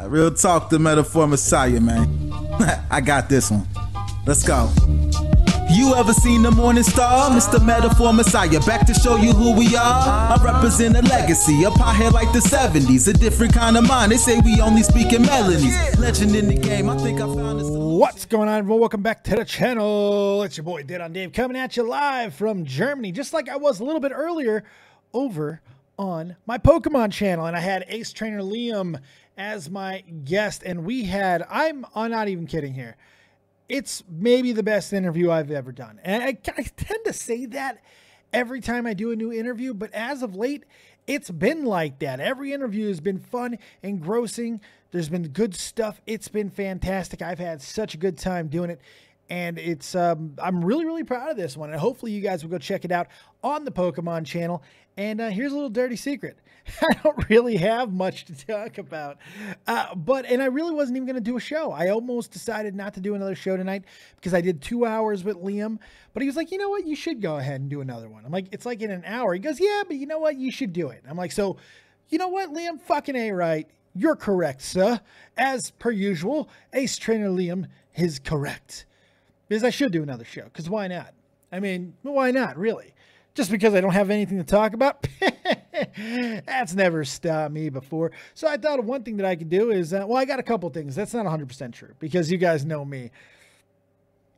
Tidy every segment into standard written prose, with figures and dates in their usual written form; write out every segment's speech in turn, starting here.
Real talk, the Metaphor Messiah, man. I got this one. Let's go. You ever seen the morning star? Mr. Metaphor Messiah, back to show you who we are. I represent a legacy, a pothead like the 70s, a different kind of mind. They say we only speak in melodies. Legend in the game, I think I found this. What's going on, everyone? Welcome back to the channel. It's your boy Dead on Dave coming at you live from Germany, just like I was a little bit earlier over on my Pokemon channel. And I had Ace Trainer Liam as my guest, and we had, I'm not even kidding here, it's maybe the best interview I've ever done. And I tend to say that every time I do a new interview, but as of late, it's been like that. Every interview has been fun, engrossing. There's been good stuff. It's been fantastic. I've had such a good time doing it. And it's, I'm really, really proud of this one. And hopefully you guys will go check it out on the Pokemon channel. And here's a little dirty secret. I don't really have much to talk about, and I really wasn't even going to do a show. I almost decided not to do another show tonight because I did 2 hours with Liam, but he was like, you know what? You should go ahead and do another one. I'm like, it's like in an hour. He goes, yeah, but you know what? You should do it. I'm like, so you know what, Liam? Fucking A right. You're correct, sir. As per usual, Ace Trainer Liam is correct. Because I should do another show, because why not? I mean, why not, really? Just because I don't have anything to talk about? That's never stopped me before. So I thought of one thing that I could do is, well, I got a couple things. That's not 100% true, because you guys know me.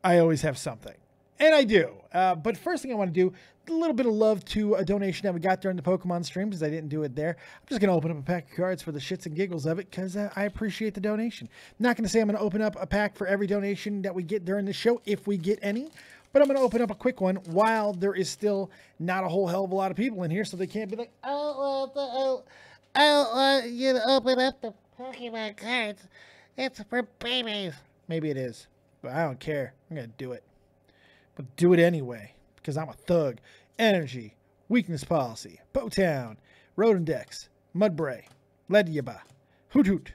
I always have something. And I do. But first thing I want to do, a little bit of love to a donation that we got during the Pokemon stream, because I didn't do it there. I'm just going to open up a pack of cards for the shits and giggles of it, because I appreciate the donation. I'm not going to say I'm going to open up a pack for every donation that we get during the show, if we get any. But I'm going to open up a quick one while there is still not a whole hell of a lot of people in here, so they can't be like, I want you to open up the Pokemon cards. It's for babies. Maybe it is, but I don't care. I'm going to do it. But do it anyway, because I'm a thug. Energy, Weakness Policy, Botown, Rodendex, Mudbray, Ledyba, Hoot Hoot,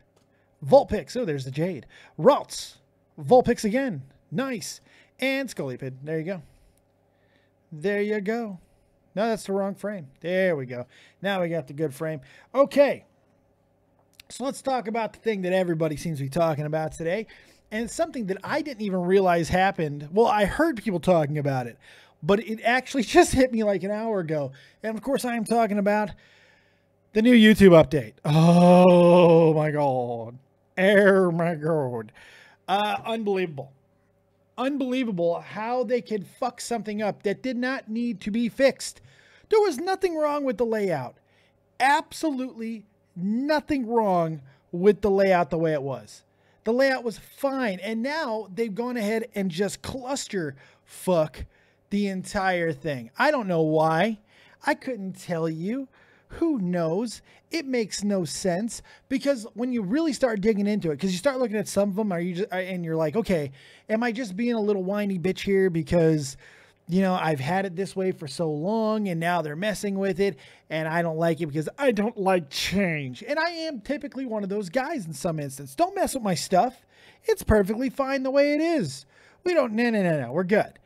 Vulpix. Oh, there's the Jade. Ralts, Vulpix again. Nice. And Scolipede. There you go. There you go. No, that's the wrong frame. There we go. Now we got the good frame. Okay. So let's talk about the thing that everybody seems to be talking about today. And it's something that I didn't even realize happened. Well, I heard people talking about it, but it actually just hit me like an hour ago. And of course, I am talking about the new YouTube update. Oh my God. Oh my God. Unbelievable. Unbelievable how they could fuck something up that did not need to be fixed. There was nothing wrong with the layout. Absolutely nothing wrong with the layout the way it was. The layout was fine. And now they've gone ahead and just cluster fuck the entire thing. I don't know why. I couldn't tell you. Who knows? It makes no sense, because when you really start digging into it, because you start looking at some of them, and you're like, okay, am I just being a little whiny bitch here because, you know, I've had it this way for so long and now they're messing with it and I don't like it because I don't like change. And I am typically one of those guys in some instance. Don't mess with my stuff. It's perfectly fine the way it is. We don't, no, we're good.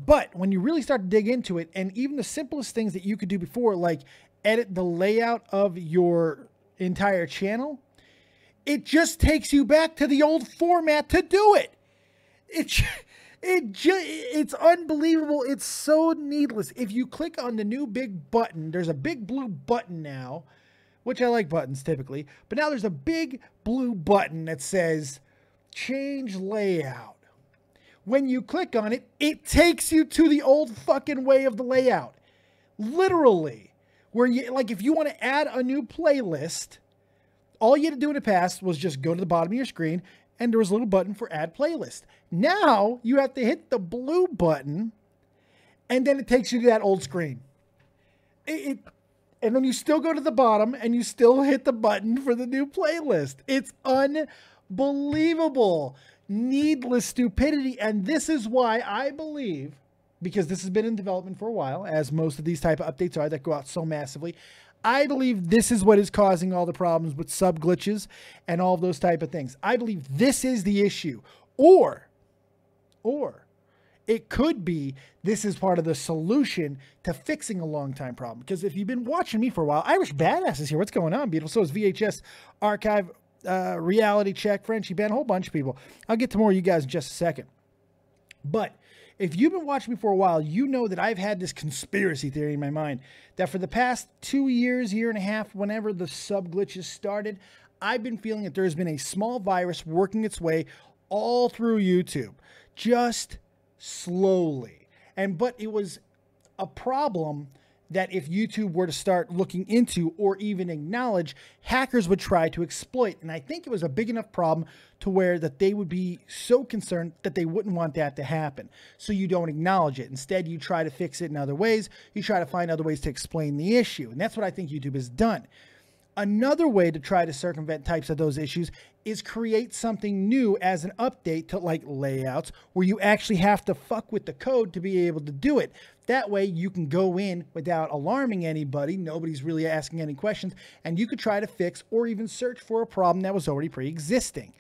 But when you really start to dig into it, and even the simplest things that you could do before, like edit the layout of your entire channel, it just takes you back to the old format to do it. It's unbelievable. It's so needless. If you click on the new big button, there's a big blue button now, which I like buttons typically, but now there's a big blue button that says change layout. When you click on it, it takes you to the old fucking way of the layout. Literally. Where you, like, if you want to add a new playlist, all you had to do in the past was just go to the bottom of your screen and there was a little button for add playlist. Now you have to hit the blue button and then it takes you to that old screen. And then you still go to the bottom and you still hit the button for the new playlist. It's unbelievable. Needless stupidity. And this is why I believe, because this has been in development for a while, as most of these type of updates are that go out so massively, I believe this is what is causing all the problems with sub glitches and all of those type of things. I believe this is the issue. Or it could be this is part of the solution to fixing a long time problem. Because if you've been watching me for a while, Irish Badass is here. What's going on, beautiful? So is VHS Archive, Reality Check, Frenchie Ben, a whole bunch of people. I'll get to more of you guys in just a second. But if you've been watching me for a while, you know that I've had this conspiracy theory in my mind that for the past 2 years, year and a half, whenever the sub glitches started, I've been feeling that there's been a small virus working its way all through YouTube, just slowly. But it was a problem that if YouTube were to start looking into or even acknowledge, hackers would try to exploit. And I think it was a big enough problem to where that they would be so concerned that they wouldn't want that to happen. So you don't acknowledge it. Instead, you try to fix it in other ways. You try to find other ways to explain the issue. And that's what I think YouTube has done. Another way to try to circumvent types of those issues is create something new as an update to like layouts where you actually have to fuck with the code to be able to do it. That way you can go in without alarming anybody. Nobody's really asking any questions, and you could try to fix or even search for a problem that was already pre-existing.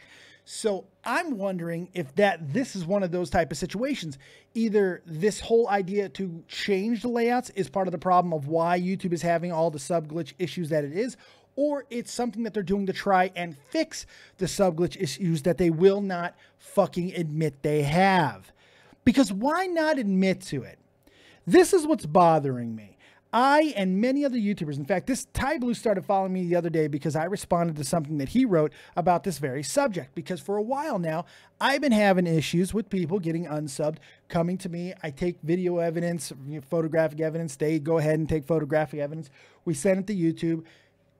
So I'm wondering if this is one of those type of situations. Either this whole idea to change the layouts is part of the problem of why YouTube is having all the sub glitch issues that it is, or it's something that they're doing to try and fix the sub glitch issues that they will not fucking admit they have. Because why not admit to it? This is what's bothering me. I and many other YouTubers, in fact, this Ty Blue started following me the other day because I responded to something that he wrote about this very subject. Because for a while now, I've been having issues with people getting unsubbed, coming to me. I take video evidence, photographic evidence. They go ahead and take photographic evidence. We send it to YouTube,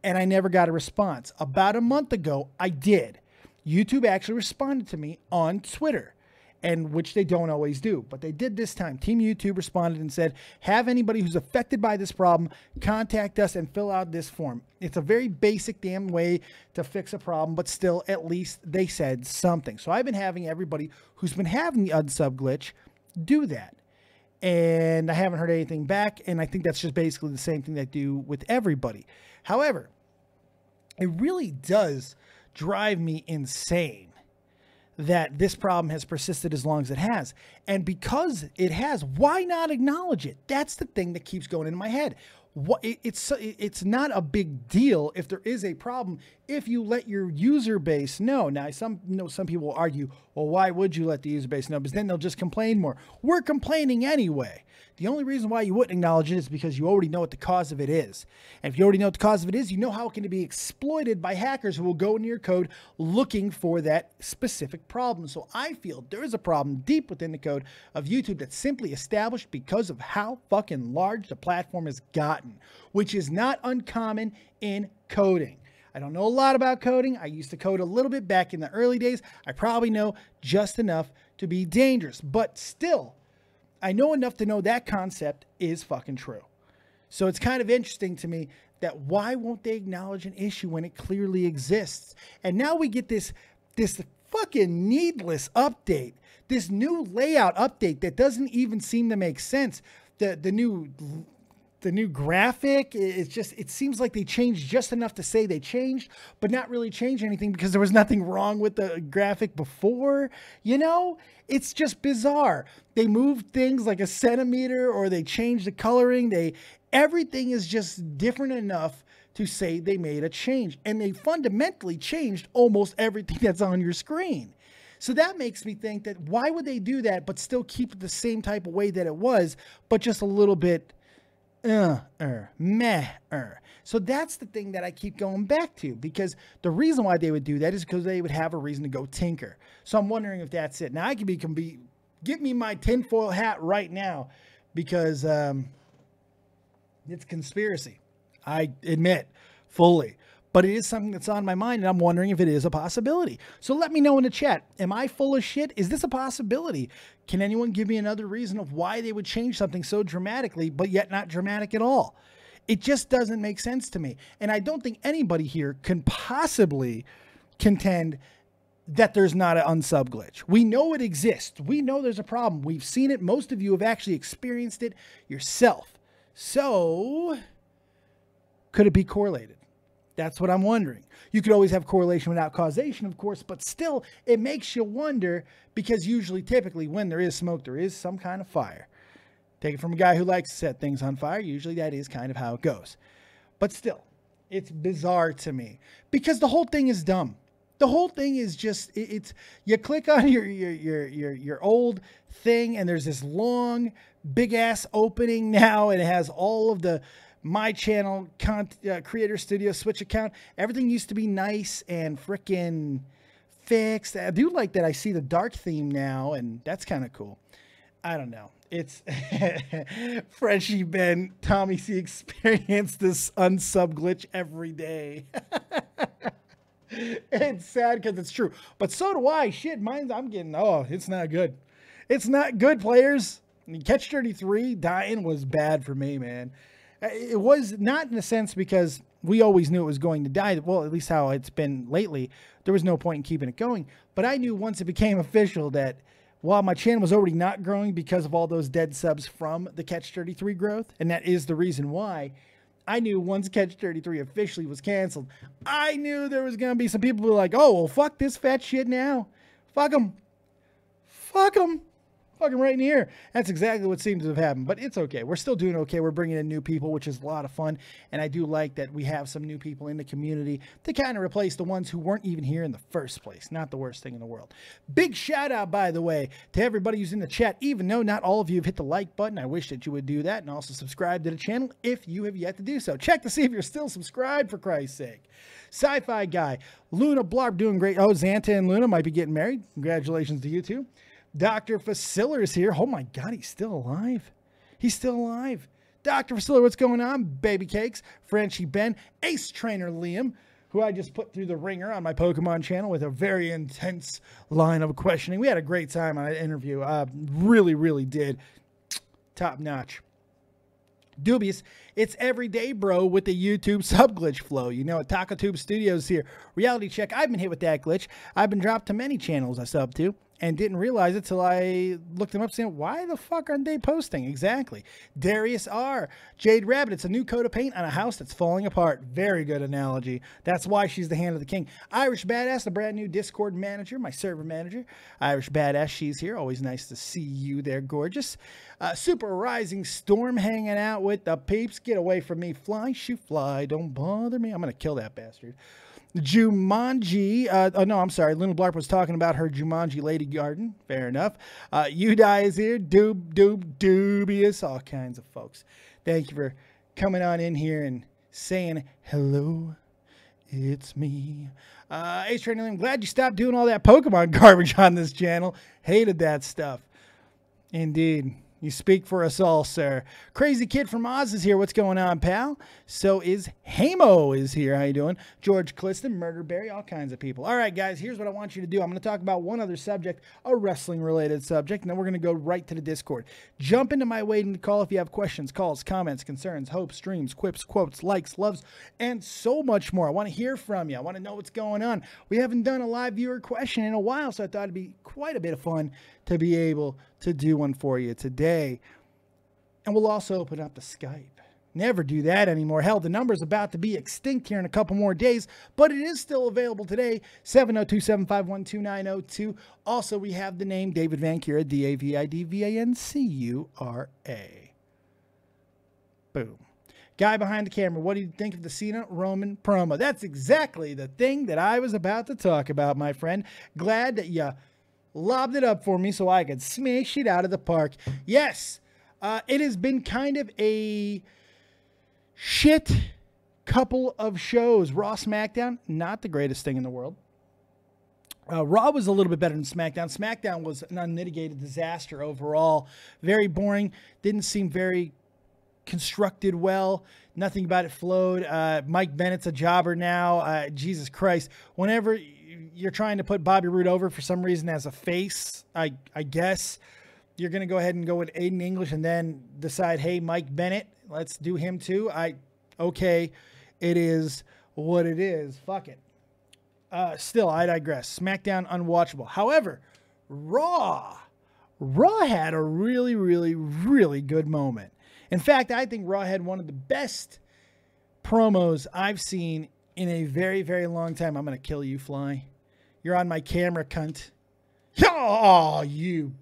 and I never got a response. About a month ago, I did. YouTube actually responded to me on Twitter, and which they don't always do, but they did this time. Team YouTube responded and said, have anybody who's affected by this problem contact us and fill out this form. It's a very basic damn way to fix a problem, but still, at least they said something. So I've been having everybody who's been having the unsub glitch do that. And I haven't heard anything back, and I think that's just basically the same thing they do with everybody. However, it really does drive me insane that this problem has persisted as long as it has. And because it has, why not acknowledge it? That's the thing that keeps going in my head. It's not a big deal if there is a problem if you let your user base know. Now, some people will argue, well, why would you let the user base know? Because then they'll just complain more. We're complaining anyway. The only reason why you wouldn't acknowledge it is because you already know what the cause of it is. And if you already know what the cause of it is, you know how it can be exploited by hackers who will go into your code looking for that specific problem. So I feel there is a problem deep within the code of YouTube that's simply established because of how fucking large the platform has gotten, which is not uncommon in coding. I don't know a lot about coding. I used to code a little bit back in the early days. I probably know just enough to be dangerous, but still, I know enough to know that concept is fucking true. So it's kind of interesting to me that why won't they acknowledge an issue when it clearly exists? And now we get this fucking needless update, this new layout update that doesn't even seem to make sense. The new graphic, it seems like they changed just enough to say they changed, but not really change anything because there was nothing wrong with the graphic before. You know, it's just bizarre. They moved things like a centimeter, or they changed the coloring. Everything is just different enough to say they made a change, and they fundamentally changed almost everything that's on your screen. So that makes me think that why would they do that, but still keep it the same type of way that it was, but just a little bit So that's the thing that I keep going back to, because the reason why they would do that is because they would have a reason to go tinker. So I'm wondering if that's it. Now I can get me my tinfoil hat right now, because it's conspiracy. I admit fully, but it is something that's on my mind, and I'm wondering if it is a possibility. So let me know in the chat. Am I full of shit? Is this a possibility? Can anyone give me another reason of why they would change something so dramatically, but yet not dramatic at all? It just doesn't make sense to me. And I don't think anybody here can possibly contend that there's not an unsub glitch. We know it exists. We know there's a problem. We've seen it. Most of you have actually experienced it yourself. So could it be correlated? That's what I'm wondering. You could always have correlation without causation, of course, but still, it makes you wonder because usually, typically, when there is smoke, there is some kind of fire. Take it from a guy who likes to set things on fire. Usually that is kind of how it goes. But still, it's bizarre to me because the whole thing is dumb. The whole thing is just, it's you click on your old thing and there's this long, big ass opening now, and it has all of the my channel, Creator Studio, Switch account. Everything used to be nice and freaking fixed. I do like that I see the dark theme now, and that's kind of cool. I don't know. It's Frenchie Ben, Tommy C experience this unsub glitch every day. It's sad because it's true, but so do I. Shit, I'm getting, oh, it's not good. It's not good, players. Catch 33 dying was bad for me, man. It was not in a sense because we always knew it was going to die. Well, at least how it's been lately. There was no point in keeping it going. But I knew once it became official that while my channel was already not growing because of all those dead subs from the Catch 33 growth, and that is the reason why, I knew once Catch 33 officially was canceled, I knew there was going to be some people who were like, oh, well, fuck this fat shit now. Fuck them. Fuck them. Fucking right in here. That's exactly what seems to have happened, but it's okay. We're still doing okay. We're bringing in new people, which is a lot of fun, and I do like that we have some new people in the community to kind of replace the ones who weren't even here in the first place. Not the worst thing in the world. Big shout out, by the way, to everybody who's in the chat, even though not all of you have hit the like button. I wish that you would do that, and also subscribe to the channel if you have yet to do so. Check to see if you're still subscribed, for Christ's sake. Sci-Fi Guy, Luna Blarp doing great. Oh, Xanta and Luna might be getting married. Congratulations to you two. Dr. Faciller is here. Oh my God, he's still alive. He's still alive. Dr. Faciller, what's going on? Baby Cakes, Frenchie Ben, Ace Trainer Liam, who I just put through the ringer on my Pokemon channel with a very intense line of questioning. We had a great time on that interview. Really, really did. Top notch. Dubious, it's everyday bro with the YouTube sub glitch flow. You know, TacoTube Studios here. Reality check. I've been hit with that glitch. I've been dropped to many channels I sub to and didn't realize it till I looked them up saying, why the fuck aren't they posting? Exactly. Darius R. Jade Rabbit, it's a new coat of paint on a house that's falling apart. Very good analogy. That's why she's the hand of the king. Irish Badass, the brand new Discord manager, my server manager. Irish Badass, she's here. Always nice to see you there, gorgeous. Super Rising Storm hanging out with the peeps. Get away from me. Fly, shoot, fly. Don't bother me. I'm going to kill that bastard. Jumanji, oh no, I'm sorry. Luna Blarp was talking about her Jumanji Lady Garden. Fair enough. Udai is here. Dubious. All kinds of folks. Thank you for coming on in here and saying hello. It's me. Ace Trainer, I'm glad you stopped doing all that Pokemon garbage on this channel. Hated that stuff. Indeed. You speak for us all, sir. Crazy Kid from Oz is here. What's going on, pal? So is Hamo is here. How you doing? George Cliston, Murderberry, all kinds of people. All right, guys, here's what I want you to do. I'm going to talk about one other subject, a wrestling-related subject, and then we're going to go right to the Discord. Jump into my waiting to call if you have questions, calls, comments, concerns, hopes, dreams, quips, quotes, likes, loves, and so much more. I want to hear from you. I want to know what's going on. We haven't done a live viewer question in a while, so I thought it'd be quite a bit of fun to be able to do one for you today. And we'll also open up the Skype. Never do that anymore. Hell, the number's about to be extinct here in a couple more days, but it is still available today, 702-751-2902. Also, we have the name David Vancura, D-A-V-I-D-V-A-N-C-U-R-A. Boom. Guy behind the camera, what do you think of the Cena Roman promo? That's exactly the thing that I was about to talk about, my friend. Glad that you lobbed it up for me so I could smash it out of the park. Yes, it has been kind of a shit couple of shows. Raw, SmackDown, not the greatest thing in the world. Raw was a little bit better than SmackDown. SmackDown was an unmitigated disaster overall. Very boring. Didn't seem very constructed well. Nothing about it flowed. Mike Bennett's a jobber now. Jesus Christ. Whenever you're trying to put Bobby Roode over for some reason as a face, I guess you're going to go ahead and go with Aiden English and then decide, hey, Mike Bennett, let's do him too. Okay, it is what it is. Fuck it. Still, I digress. SmackDown, unwatchable. However, Raw had a really, really, really good moment. In fact, I think Raw had one of the best promos I've seen in a very, very long time. I'm going to kill you, Fly. You're on my camera, cunt. Oh, you.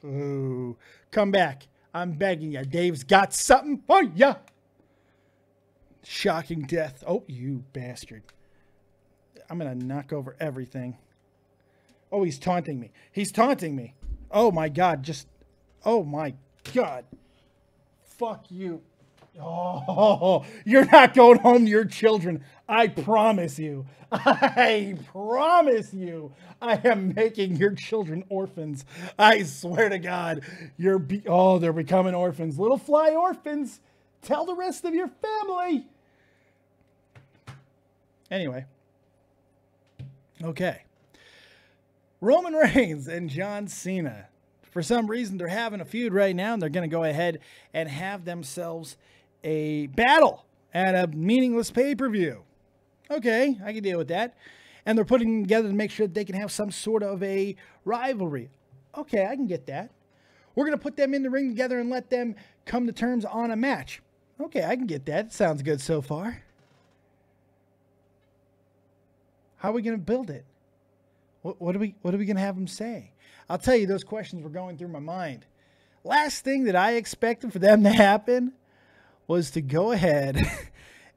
Ooh. Come back. I'm begging you. Dave's got something for ya. Shocking death. Oh, you bastard. I'm going to knock over everything. Oh, he's taunting me. He's taunting me. Oh, my God. Just, oh, my God. Fuck you. Oh, you're not going home to your children. I promise you. I promise you. I am making your children orphans. I swear to God. Oh, they're becoming orphans. Little fly orphans. Tell the rest of your family. Anyway. Okay. Roman Reigns and John Cena. For some reason, they're having a feud right now, and they're going to go ahead and have themselves a battle at a meaningless pay-per-view. Okay, I can deal with that. And they're putting them together to make sure that they can have some sort of a rivalry. Okay, I can get that. We're going to put them in the ring together and let them come to terms on a match. Okay, I can get that. Sounds good so far. How are we going to build it? What are we going to have them say? I'll tell you, those questions were going through my mind. Last thing that I expected for them to happen was to go ahead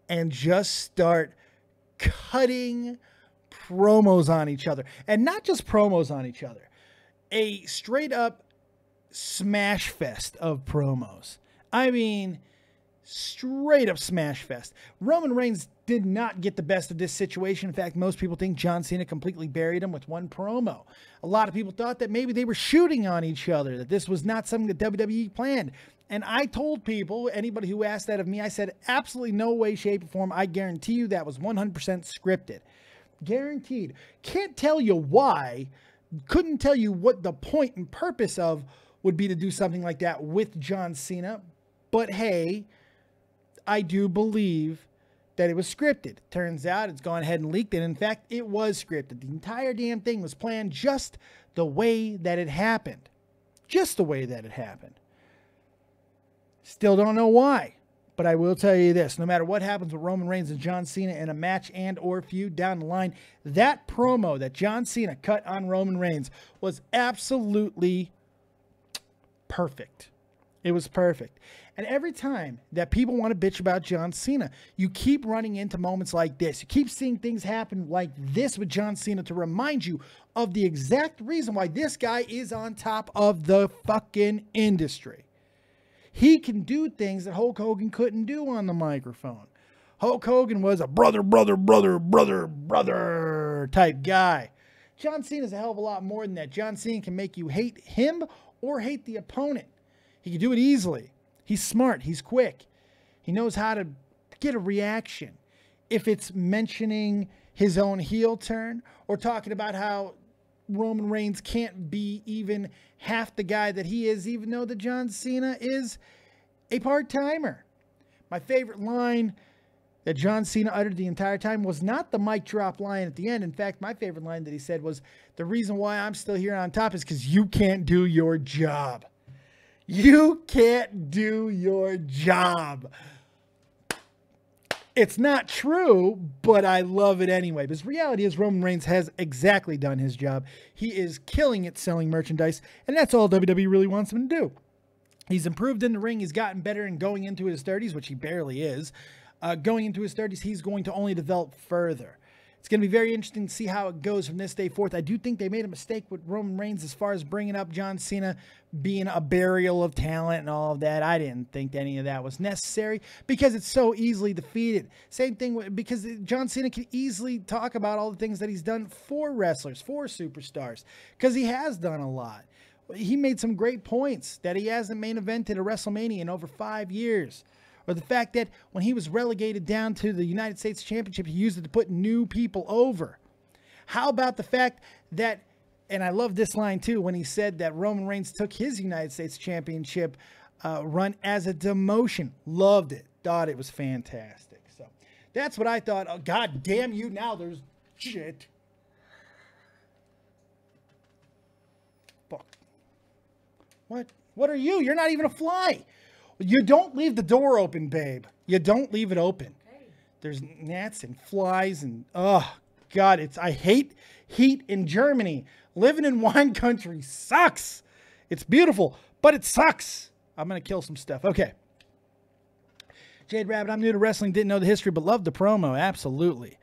and just start cutting promos on each other. And not just promos on each other. A straight up smash fest of promos. I mean, straight up smash fest. Roman Reigns did not get the best of this situation. In fact, most people think John Cena completely buried him with one promo. A lot of people thought that maybe they were shooting on each other, that this was not something that WWE planned. And I told people, anybody who asked that of me, I said, absolutely no way, shape, or form. I guarantee you that was 100% scripted. Guaranteed. Can't tell you why. Couldn't tell you what the point and purpose of would be to do something like that with John Cena. But hey, I do believe that it was scripted. Turns out it's gone ahead and leaked, and in fact, it was scripted. The entire damn thing was planned just the way that it happened. Just the way that it happened. Still don't know why, but I will tell you this. No matter what happens with Roman Reigns and John Cena in a match and or feud down the line, that promo that John Cena cut on Roman Reigns was absolutely perfect. It was perfect. And every time that people want to bitch about John Cena, you keep running into moments like this. You keep seeing things happen like this with John Cena to remind you of the exact reason why this guy is on top of the fucking industry. He can do things that Hulk Hogan couldn't do on the microphone. Hulk Hogan was a brother type guy. John Cena is a hell of a lot more than that. John Cena can make you hate him or hate the opponent. He can do it easily. He's smart. He's quick. He knows how to get a reaction. If it's mentioning his own heel turn or talking about how Roman Reigns can't be even half the guy that he is, even though that John Cena is a part-timer. My favorite line that John Cena uttered the entire time was not the mic drop line at the end. In fact, my favorite line that he said was, the reason why I'm still here on top is because you can't do your job. You can't do your job. It's not true, but I love it anyway. Because reality is Roman Reigns has exactly done his job. He is killing it selling merchandise, and that's all WWE really wants him to do. He's improved in the ring. He's gotten better in going into his 30s, which he barely is. Going into his 30s, he's going to only develop further. It's going to be very interesting to see how it goes from this day forth. I do think they made a mistake with Roman Reigns as far as bringing up John Cena being a burial of talent and all of that. I didn't think any of that was necessary because it's so easily defeated. Same thing because John Cena can easily talk about all the things that he's done for wrestlers, for superstars, because he has done a lot. He made some great points that he hasn't main evented a WrestleMania in over 5 years. Or the fact that when he was relegated down to the United States Championship, he used it to put new people over. How about the fact that, and I love this line too, when he said that Roman Reigns took his United States Championship run as a demotion. Loved it. Thought it was fantastic. So that's what I thought. Oh, God damn you, now there's shit. Fuck. What? What are you? You're not even a fly. You don't leave the door open, babe. You don't leave it open. Okay. There's gnats and flies and oh God, I hate heat in Germany. Living in wine country sucks. It's beautiful, but it sucks. I'm gonna kill some stuff. Okay. Jade Rabbit, I'm new to wrestling, didn't know the history, but loved the promo. Absolutely.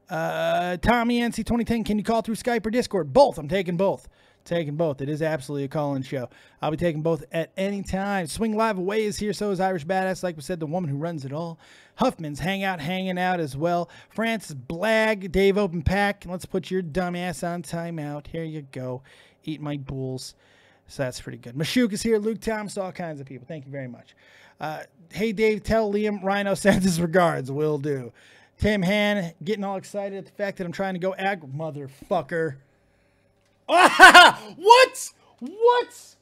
Tommy NC 2010, can you call through Skype or Discord? Both. I'm taking both. Taking both. It is absolutely a call-in show. I'll be taking both at any time. Swing Live Away is here. So is Irish Badass. Like we said, the woman who runs it all. Huffman's hanging out as well. Francis Blag, Dave Open Pack. Let's put your dumb ass on timeout. Here you go. Eat my bulls. So that's pretty good. Mashuk is here. Luke Thomas, all kinds of people. Thank you very much. Hey, Dave, tell Liam Rhino sends his regards. Will do. Tim Han, getting all excited at the fact that I'm trying to go motherfucker. What? What?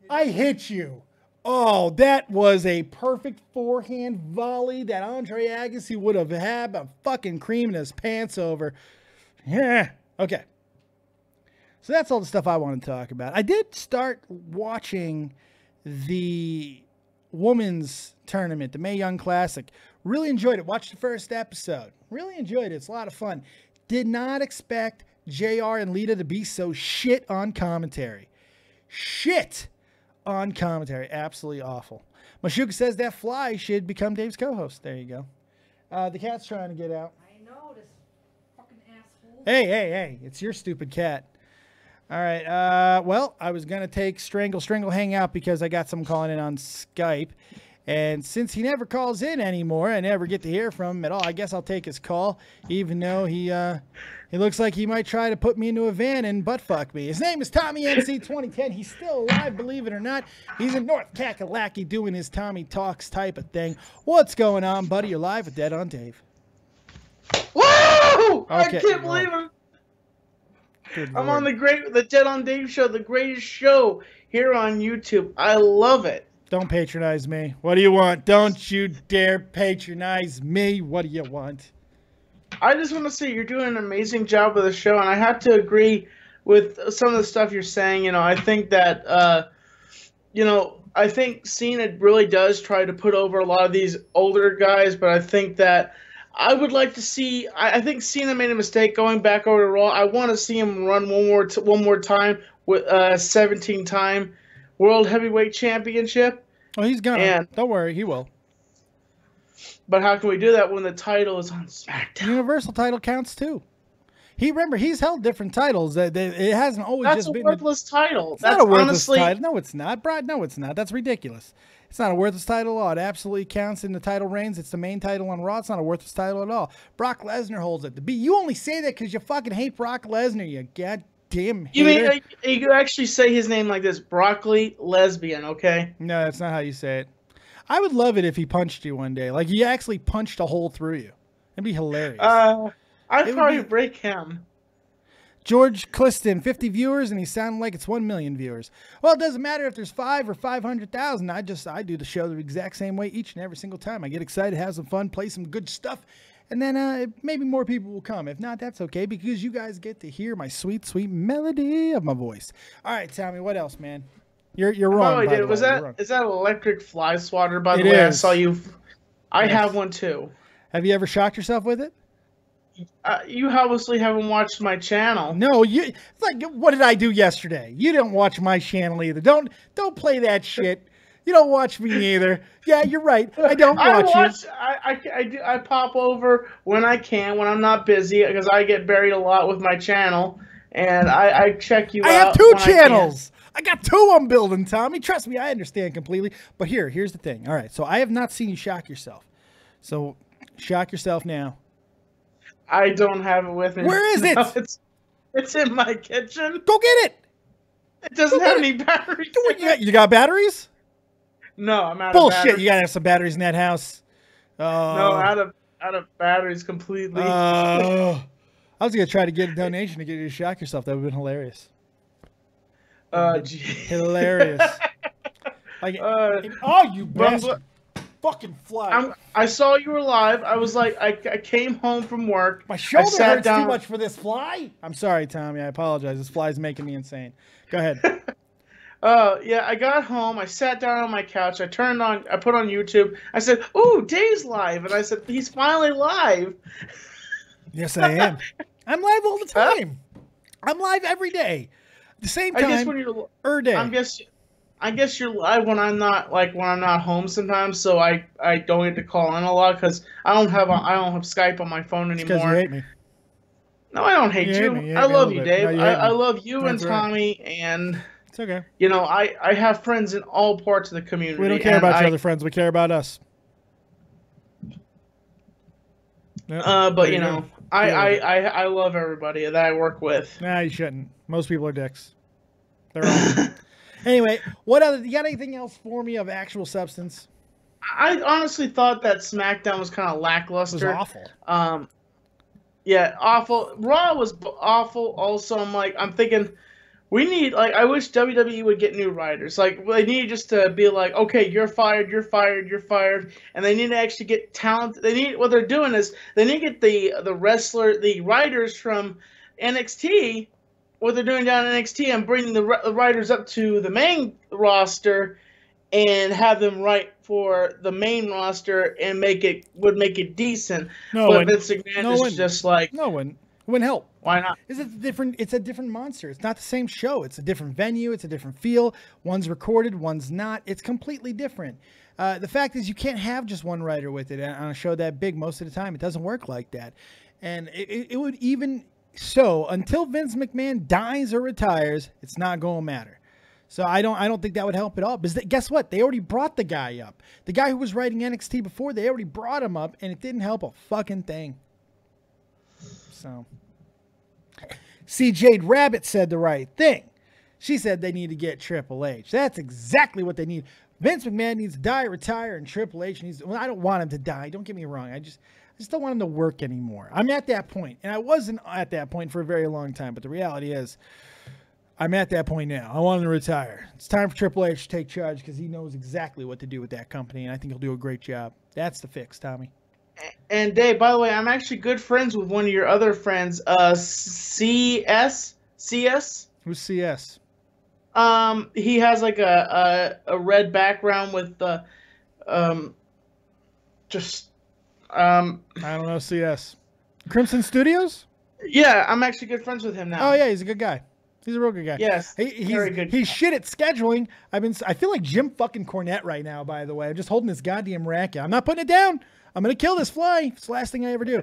I hit you. Oh, that was a perfect forehand volley that Andre Agassi would have had a fucking cream in his pants over. Yeah. Okay. So that's all the stuff I want to talk about. I did start watching the women's tournament, the Mae Young Classic. Really enjoyed it. Watched the first episode. Really enjoyed it. It's a lot of fun. Did not expect JR and Lita to be so shit on commentary. Shit on commentary. Absolutely awful. Mashuka says that fly should become Dave's co-host. There you go. The cat's trying to get out. I know, this fucking asshole. Hey. It's your stupid cat. All right. Well, I was going to take Strangle hang out because I got someone calling in on Skype. And since he never calls in anymore, I never get to hear from him at all. I guess I'll take his call, even though he looks like he might try to put me into a van and butt-fuck me. His name is Tommy MC 2010. He's still alive, believe it or not. He's in North Kakalaki doing his Tommy Talks type of thing. What's going on, buddy? You're live with Dead on Dave. Whoa! Okay, I can't believe it. I'm on the Dead on Dave show, the greatest show here on YouTube. I love it. Don't patronize me. What do you want? Don't you dare patronize me. What do you want? I just want to say you're doing an amazing job with the show, and I have to agree with some of the stuff you're saying. You know, I think that, I think Cena really does try to put over a lot of these older guys, but I think that I would like to see. I think Cena made a mistake going back over to Raw. I want to see him run one more time with 17-time World Heavyweight Championship. Oh, he's gonna. Don't worry, he will. But how can we do that when the title is on SmackDown? Universal title counts too. He's held different titles. It hasn't always just been. That's a worthless title. It's not a worthless title. No, it's not, Brad. No, it's not. That's ridiculous. It's not a worthless title at all. It absolutely counts in the title reigns. It's the main title on Raw. It's not a worthless title at all. Brock Lesnar holds it. You only say that because you fucking hate Brock Lesnar, you goddamn hater. You mean you actually say his name like this? Broccoli lesbian, okay? No, that's not how you say it. I would love it if he punched you one day. Like, he actually punched a hole through you. It'd be hilarious. I'd probably break him. George Cliston, 50 viewers, and he sounded like it's 1 million viewers. Well, it doesn't matter if there's 5 or 500,000. I do the show the exact same way each and every single time. I get excited, have some fun, play some good stuff, and then maybe more people will come. If not, that's okay, because you guys get to hear my sweet, sweet melody of my voice. All right, Tommy, what else, man? You're wrong. Oh, is that electric fly swatter? By the way, I saw you. I have one too. Have you ever shocked yourself with it? You obviously haven't watched my channel. No, it's like, what did I do yesterday? You didn't watch my channel either. Don't play that shit. You don't watch me either. Yeah, you're right. I don't watch you. I pop over when I can, when I'm not busy, because I get buried a lot with my channel, and I check you out. I have 2 channels. I got 2 I'm building, Tommy. Trust me, I understand completely. But here's the thing. All right, so I have not seen you shock yourself. So shock yourself now. I don't have it with me. Where is it? It's in my kitchen. Go get it. It doesn't have any batteries. You got batteries? No, I'm out of Bullshit. batteries. You gotta have some batteries in that house. No, out of batteries completely. I was gonna try to get a donation to get you to shock yourself. That would have been hilarious. Hilarious. Like, you bastard. Fucking fly. I saw you were live. I was like, I came home from work. My shoulder hurts too much for this fly. I'm sorry, Tommy. I apologize. This fly's making me insane. Go ahead. Yeah, I got home, I sat down on my couch, I put on YouTube, I said, "Ooh, Dave's live," and I said, "He's finally live." Yes, I am. I'm live all the Huh? time. I'm live every day. At the same I guess time, when you're, day. I guess you're live when I'm not home sometimes, so I don't get to call in a lot because I don't have Skype on my phone It's because you anymore. hate me. No, I don't hate You you. hate me. You I hate me a love little you, bit. No, Dave. you hate I me. love you and That's right. Tommy, and It's okay. you know, I have friends in all parts of the community. We don't care about your other friends. We care about us. Yep. But you know, I love everybody that I work with. Nah, you shouldn't. Most people are dicks. They're all. Anyway, you got anything else for me of actual substance? I honestly thought that SmackDown was kind of lackluster. It was awful. Yeah, awful. Raw was awful. Also, I'm thinking we need, I wish WWE would get new writers. Like, they need just to be like, okay, you're fired, you're fired, you're fired, and they need to actually get talent. What they're doing is they need to get the writers from NXT, what they're doing down in NXT, and bring the writers up to the main roster and have them write for the main roster and make it decent. But Vince McMahon is just like, no one wouldn't help. Why not? It's a different monster. It's not the same show. It's a different venue. It's a different feel. One's recorded, one's not. It's completely different. The fact is, you can't have just one writer with it on a show that big most of the time. It doesn't work like that. And it would even so until Vince McMahon dies or retires, it's not going to matter. So I don't think that would help at all. Because guess what? They already brought the guy up. The guy who was writing NXT before, they already brought him up, and it didn't help a fucking thing. So, CJ Rabbit said the right thing. She said they need to get Triple H. That's exactly what they need. Vince McMahon needs to die, retire, and Triple H needs to, well, I don't want him to die. Don't get me wrong. I just don't want him to work anymore. I'm at that point, and I wasn't at that point for a very long time. But the reality is, I'm at that point now. I want him to retire. It's time for Triple H to take charge because he knows exactly what to do with that company, and I think he'll do a great job. That's the fix, Tommy. And Dave, by the way, I'm actually good friends with one of your other friends, CS. Who's CS? He has like a red background with I don't know CS. Crimson Studios? Yeah, I'm actually good friends with him now. Oh yeah, he's a good guy. He's a real good guy. Yes, very good. He's shit at scheduling. I feel like Jim fucking Cornette right now. By the way, I'm just holding this goddamn racket. I'm not putting it down. I'm gonna kill this fly. It's the last thing I ever do.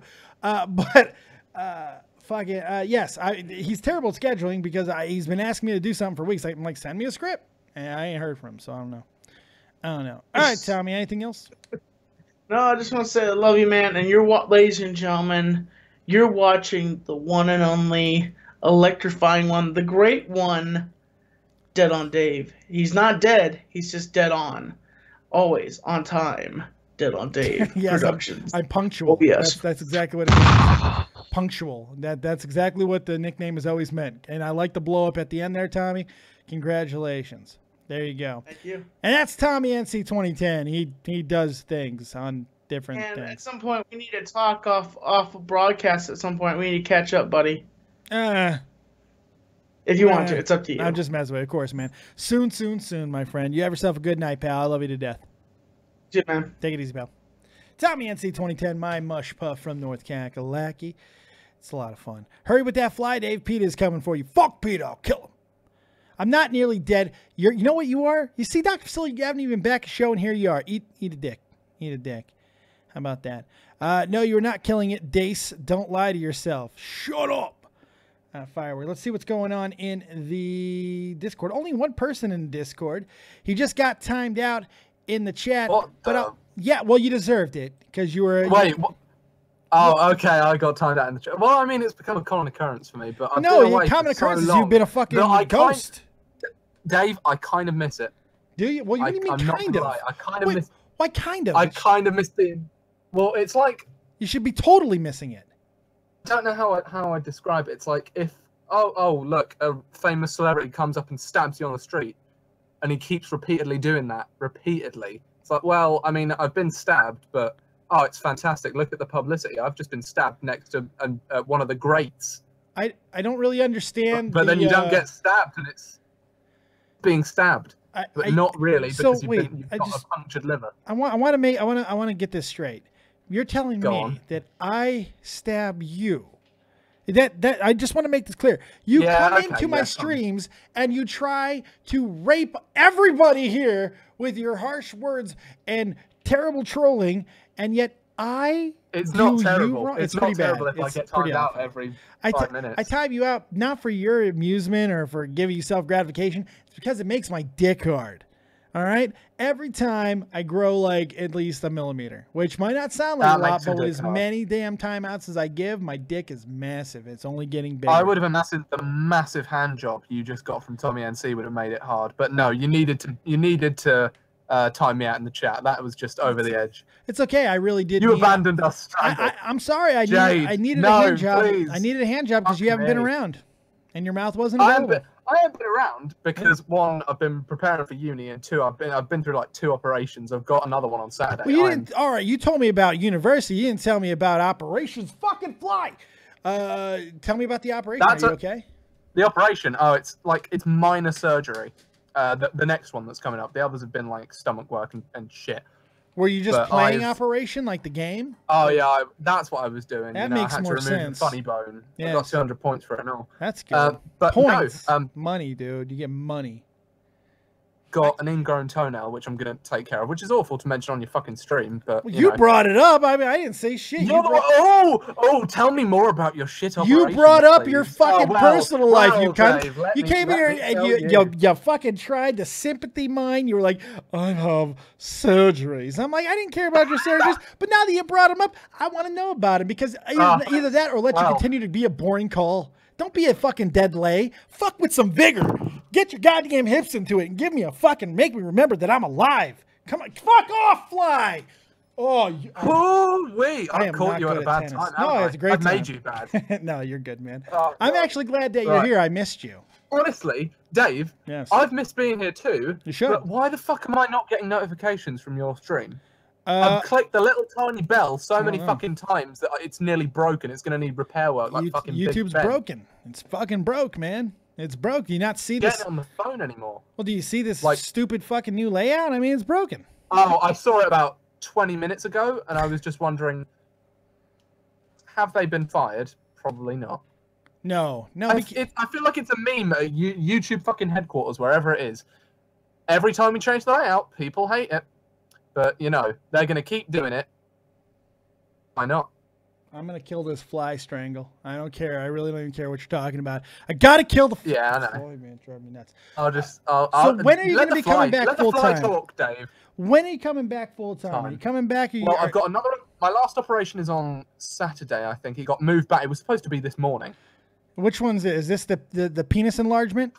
Yes, he's terrible at scheduling because he's been asking me to do something for weeks. I'm like, send me a script, and I ain't heard from him, so I don't know. All right, Tommy, anything else? No, I just want to say I love you, man. And ladies and gentlemen, you're watching the one and only electrifying one, the great one, Dead on Dave. He's not dead. He's just dead on. Always on time. Dead on Dave yes, Productions. I'm punctual. Oh, yes. That's exactly what it means. Punctual. That's exactly what the nickname has always meant. And I like the blow up at the end there, Tommy. Congratulations. There you go. Thank you. And that's Tommy NC 2010. He does things on different things. At some point, we need to talk off of broadcast. At some point, we need to catch up, buddy. If you want to, it's up to you. I'm just messing with you, of course, man. Soon, my friend. You have yourself a good night, pal. I love you to death. Yeah, man. Take it easy, pal. Tommy NC 2010, my mush puff from North Kakalaki. It's a lot of fun. Hurry with that fly, Dave. Peter is coming for you. Fuck Peter, I'll kill him. I'm not nearly dead. You know what you are? You see, Dr. Facility, you haven't even back a show, and here you are. Eat a dick. Eat a dick. How about that? No, you're not killing it, Dace. Don't lie to yourself. Shut up. Firework. Let's see what's going on in the Discord. Only one person in the Discord. He just got timed out in the chat. Yeah, well, you deserved it because you were. Wait. Oh, okay. I got timed out in the chat. well, I mean, it's become a common occurrence for me. But no, common occurrence is you've been a fucking ghost. Dave, I kind of miss it. Do you? Well, you mean kind of? I kind of miss. Why kind of? I kind of miss the. Well, it's like you should be totally missing it. I don't know how I describe it. It's like if look, a famous celebrity comes up and stabs you on the street, and he keeps repeatedly doing that repeatedly. It's like, well, I mean, I've been stabbed, but oh, it's fantastic. Look at the publicity. I've just been stabbed next to one of the greats. I don't really understand. But then you don't get stabbed, and it's. being stabbed, but not really because wait, you've got a punctured liver. I want to get this straight. You're telling Go me on. that I stab you. That I just want to make this clear. You come into my streams and you try to rape everybody here with your harsh words and terrible trolling, and yet It's not terrible. It's not pretty terrible bad. if I get timed out every 5 minutes. I time you out not for your amusement or for giving you self gratification. It's because it makes my dick hard. All right. Every time I grow like at least a millimeter, which might not sound like a lot, but with as many damn timeouts as I give, my dick is massive. It's only getting bigger. I would have imagined the massive hand job you just got from Tommy NC would have made it hard, but no, you needed to time me out in the chat. That was just over the edge. It's okay. I really did. You abandoned us. I'm sorry. I needed a hand job. I needed a hand job because you haven't been around, and your mouth wasn't available. I haven't been around because one, I've been preparing for uni, and two, I've been through like 2 operations. I've got another one on Saturday. Well, you didn't. All right, you told me about university. You didn't tell me about operations. Fucking fly. Tell me about the operation. Are you okay? The operation. Oh, it's minor surgery. The next one that's coming up. The others have been like stomach work and shit. Were you just playing Operation like the game? Oh yeah, that's what I was doing. That makes more sense. I had to remove the funny bone. Yes. I got 200 points for it and all. That's good. But points, no, money, dude. You get money. Got an ingrown toenail, which I'm gonna take care of, which is awful to mention on your fucking stream. But well, you brought it up. I mean, I didn't say shit. Tell me more about your shit operation. You brought up your fucking personal life. You cunt. You came here and you fucking tried to sympathy mine. You were like, I have surgeries. I'm like, I didn't care about your surgeries, but now that you brought them up, I want to know about it because either that or let you continue to be a boring call. Don't be a fucking dead lay. Fuck with some vigor. Get your goddamn hips into it and make me remember that I'm alive. Come on, fuck off, fly. Wait, I caught you at a bad time. No, it's a great time. I made you bad. No, you're good, man. I'm actually glad that you're here. I missed you. Honestly, Dave, I've missed being here too. You should. But why the fuck am I not getting notifications from your stream? I've clicked the little tiny bell so many fucking times that it's nearly broken. It's going to need repair work like fucking YouTube's broken. It's fucking broke, man. It's broke. Do you not see this? Get it on the phone anymore. Well, do you see this stupid fucking new layout? I mean, it's broken. Oh, I saw it about 20 minutes ago, and I was just wondering, have they been fired? Probably not. No. I feel like it's a meme at YouTube fucking headquarters, wherever it is. Every time we change the layout, people hate it. But, you know, they're going to keep doing it. Why not? I'm going to kill this fly strangle. I don't care. I really don't even care what you're talking about. I got to kill the fly. Yeah, I know. Oh, man, drive me nuts. So when are you going to be coming back full time? Let the fly talk, Dave. When are you coming back full time? Are you coming back? Well, I've got another. My last operation is on Saturday, I think. It got moved back. It was supposed to be this morning. Which one's it? Is this the penis enlargement?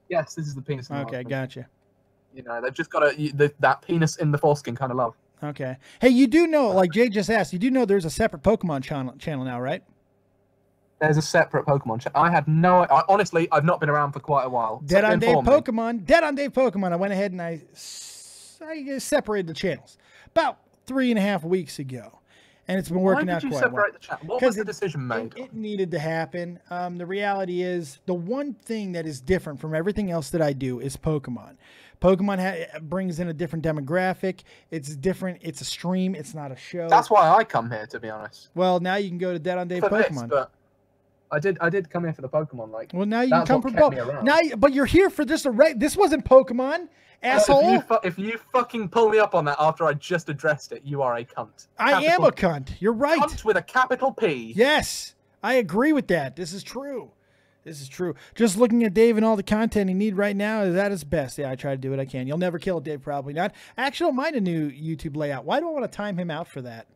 Yes, this is the penis enlargement. Okay, gotcha. You know, they've just got that penis in the foreskin kind of love. Okay. Hey, you do know, like Jay just asked, you do know there's a separate Pokemon channel now, right? There's a separate Pokemon channel. I had honestly, I've not been around for quite a while. Dead on Dave Pokemon. I went ahead and I separated the channels about 3.5 weeks ago. And it's been working out quite well. Why did you separate the channel? What was the decision made? It needed to happen. The reality is, the one thing that is different from everything else that I do is Pokemon. Pokemon brings in a different demographic. It's different. It's a stream. It's not a show. That's why I come here, to be honest. Well, now you can go to Dead on Dave Pokemon. But I did come here for the Pokemon. Well, now you can come for both. But you're here for this. This wasn't Pokemon, asshole. If you fucking pull me up on that after I just addressed it, you are a cunt. I am a cunt. You're right. Cunt with a capital P. Yes, I agree with that. This is true. This is true. Just looking at Dave and all the content he needs right now is at his best. Yeah, I try to do what I can. You'll never kill Dave, probably not. I actually don't mind a new YouTube layout. Why do I want to time him out for that?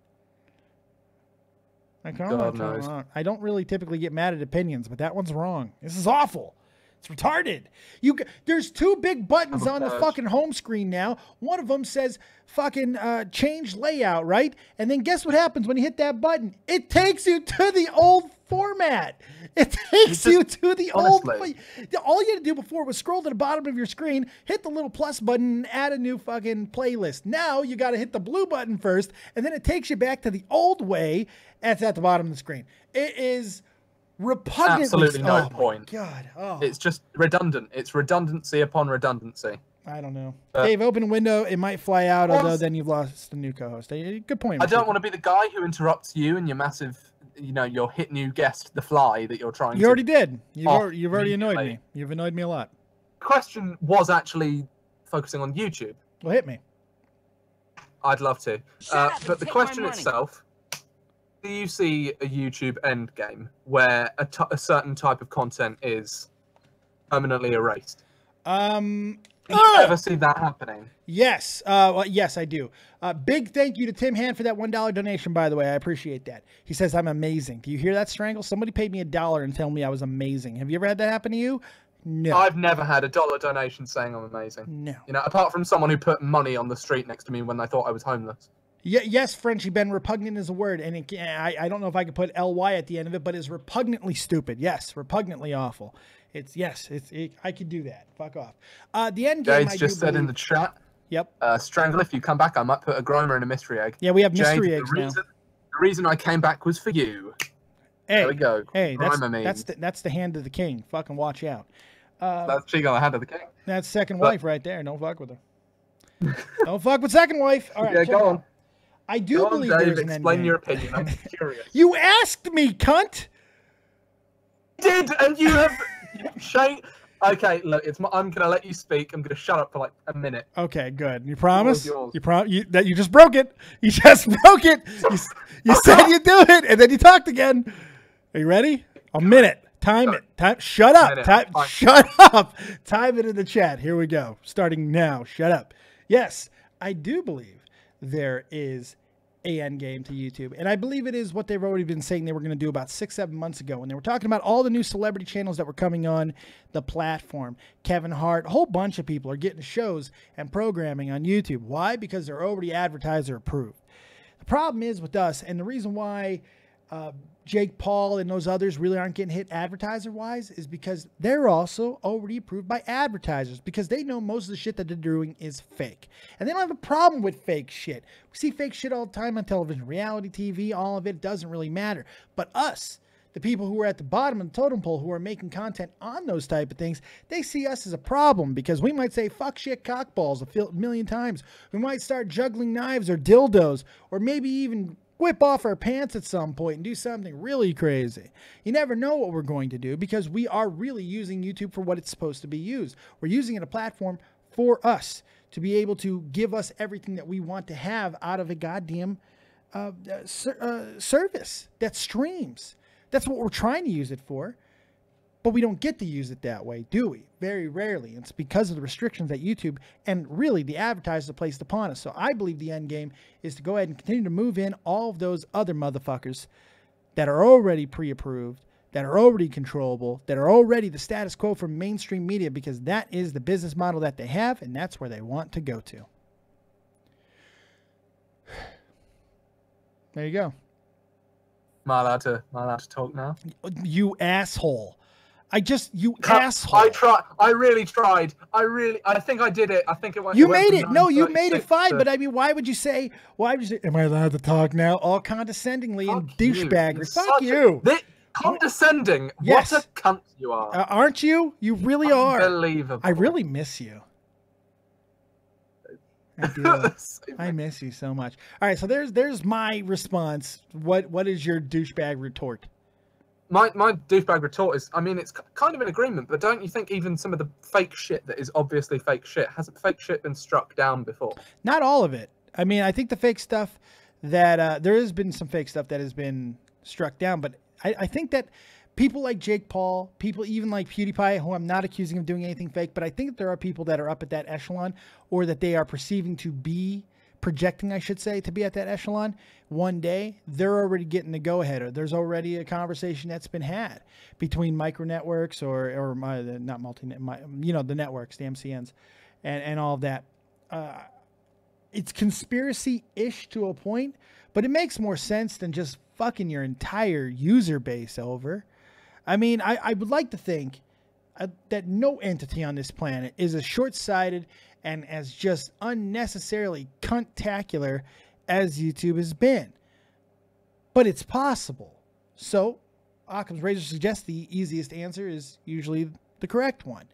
I don't really typically get mad at opinions, but that one's wrong. This is awful. It's retarded. There's 2 big buttons on the fucking home screen now. One of them says fucking change layout, right? And then guess what happens when you hit that button? It takes you to the old format. It takes you to the old. All you had to do before was scroll to the bottom of your screen, hit the little plus button, and add a new fucking playlist. Now you got to hit the blue button first, and then it takes you back to the old way. That's at the bottom of the screen. It is Repugnantly. Absolutely no oh point. My God. Oh. It's just redundant. It's redundancy upon redundancy. I don't know. Dave, open a window. It might fly out, although then you've lost the new co-host. Good point. I don't want to be the guy who interrupts you and your massive, your hit new guest, the fly that you're trying to... You already did. You've already annoyed me. You've annoyed me a lot. The question was actually focusing on YouTube. Well, hit me. I'd love to. But the question itself, do you see a YouTube end game where a certain type of content is permanently erased? Do you ever see that happening? Yes. Well, yes, I do. Big thank you to Tim Hand for that $1 donation, by the way. I appreciate that. He says, I'm amazing. Do you hear that, Strangle? Somebody paid me $1 and told me I was amazing. Have you ever had that happen to you? No. I've never had a $1 donation saying I'm amazing. No. Apart from someone who put money on the street next to me when they thought I was homeless. Yes, Frenchie Ben, repugnant is a word, and I don't know if I could put ly at the end of it, but it's repugnantly stupid. Yes, repugnantly awful. I could do that. Fuck off. The end game. Jade's just said in the chat. Yep. Strangle, if you come back, I might put a Gromer in a mystery egg. Yeah, we have mystery Jade, eggs now. The reason I came back was for you. Hey, there we go. Hey, that's the hand of the king. Fucking watch out. That's she got the hand of the king. That's second wife right there. Don't fuck with her. Don't fuck with second wife. All right. Yeah, go on. I do believe there's an end explain game. your opinion. I'm curious. You asked me, cunt. I did, and you have Shane. Okay, look, I'm gonna let you speak. I'm gonna shut up for like a minute. Okay, good. You promise? Yours. That you just broke it. You just broke it. You said you'd do it, and then you talked again. Are you ready? A minute. Time it. Time. Shut up. Shut up. Time it in the chat. Here we go. Starting now. Shut up. Yes, I do believe there is a end game to YouTube, and I believe it is what they've already been saying they were going to do about 6-7 months ago when they were talking about all the new celebrity channels that were coming on the platform. Kevin Hart, a whole bunch of people are getting shows and programming on YouTube. Why? Because they're already advertiser approved. The problem is with us, and the reason why Jake Paul and those others really aren't getting hit advertiser-wise is because they're also already approved by advertisers, because they know most of the shit that they're doing is fake. And they don't have a problem with fake shit. We see fake shit all the time on television, reality TV, all of it doesn't really matter. But us, the people who are at the bottom of the totem pole who are making content on those type of things, they see us as a problem because we might say fuck shit cockballs a million times. We might start juggling knives or dildos, or maybe even whip off our pants at some point and do something really crazy. You never know what we're going to do because we are really using YouTube for what it's supposed to be used. We're using it as a platform for us to be able to give us everything that we want to have out of a goddamn service that streams. That's what we're trying to use it for. But we don't get to use it that way, do we? Very rarely. And it's because of the restrictions that YouTube and really the advertisers have placed upon us. So I believe the end game is to go ahead and continue to move in all of those other motherfuckers that are already pre-approved, that are already controllable, that are already the status quo for mainstream media, because that is the business model that they have, and that's where they want to go to. There you go. Am I allowed to talk now? You asshole. Asshole. I really tried. I think I did it. I think it went. You made it. No, you made it fine. But I mean, why would you say, am I allowed to talk now? All condescendingly and douchebaggery. Fuck you. Condescending. Yes. What a cunt you are. Aren't you? You really are. Unbelievable. I really miss you. I do. I miss you so much. All right, so there's my response. What is your douchebag retort? My douchebag retort is, I mean, it's kind of an agreement, but don't you think even some of the fake shit that is obviously fake shit, hasn't fake shit been struck down before? Not all of it. I mean, I think the fake stuff that, there has been some fake stuff that has been struck down, but I think that people like Jake Paul, people even like PewDiePie, who I'm not accusing of doing anything fake, but I think that there are people that are up at that echelon, or that they are perceiving to be, projecting, I should say, to be at that echelon. One day, they're already getting the go-ahead, or there's already a conversation that's been had between micro networks or not the networks, the MCNs, and all of that. It's conspiracy-ish to a point, but it makes more sense than just fucking your entire user base over. I mean, I would like to think that no entity on this planet is as short-sighted and as just unnecessarily cuntacular as YouTube has been. But it's possible. So Occam's razor suggests, the easiest answer is usually the correct one.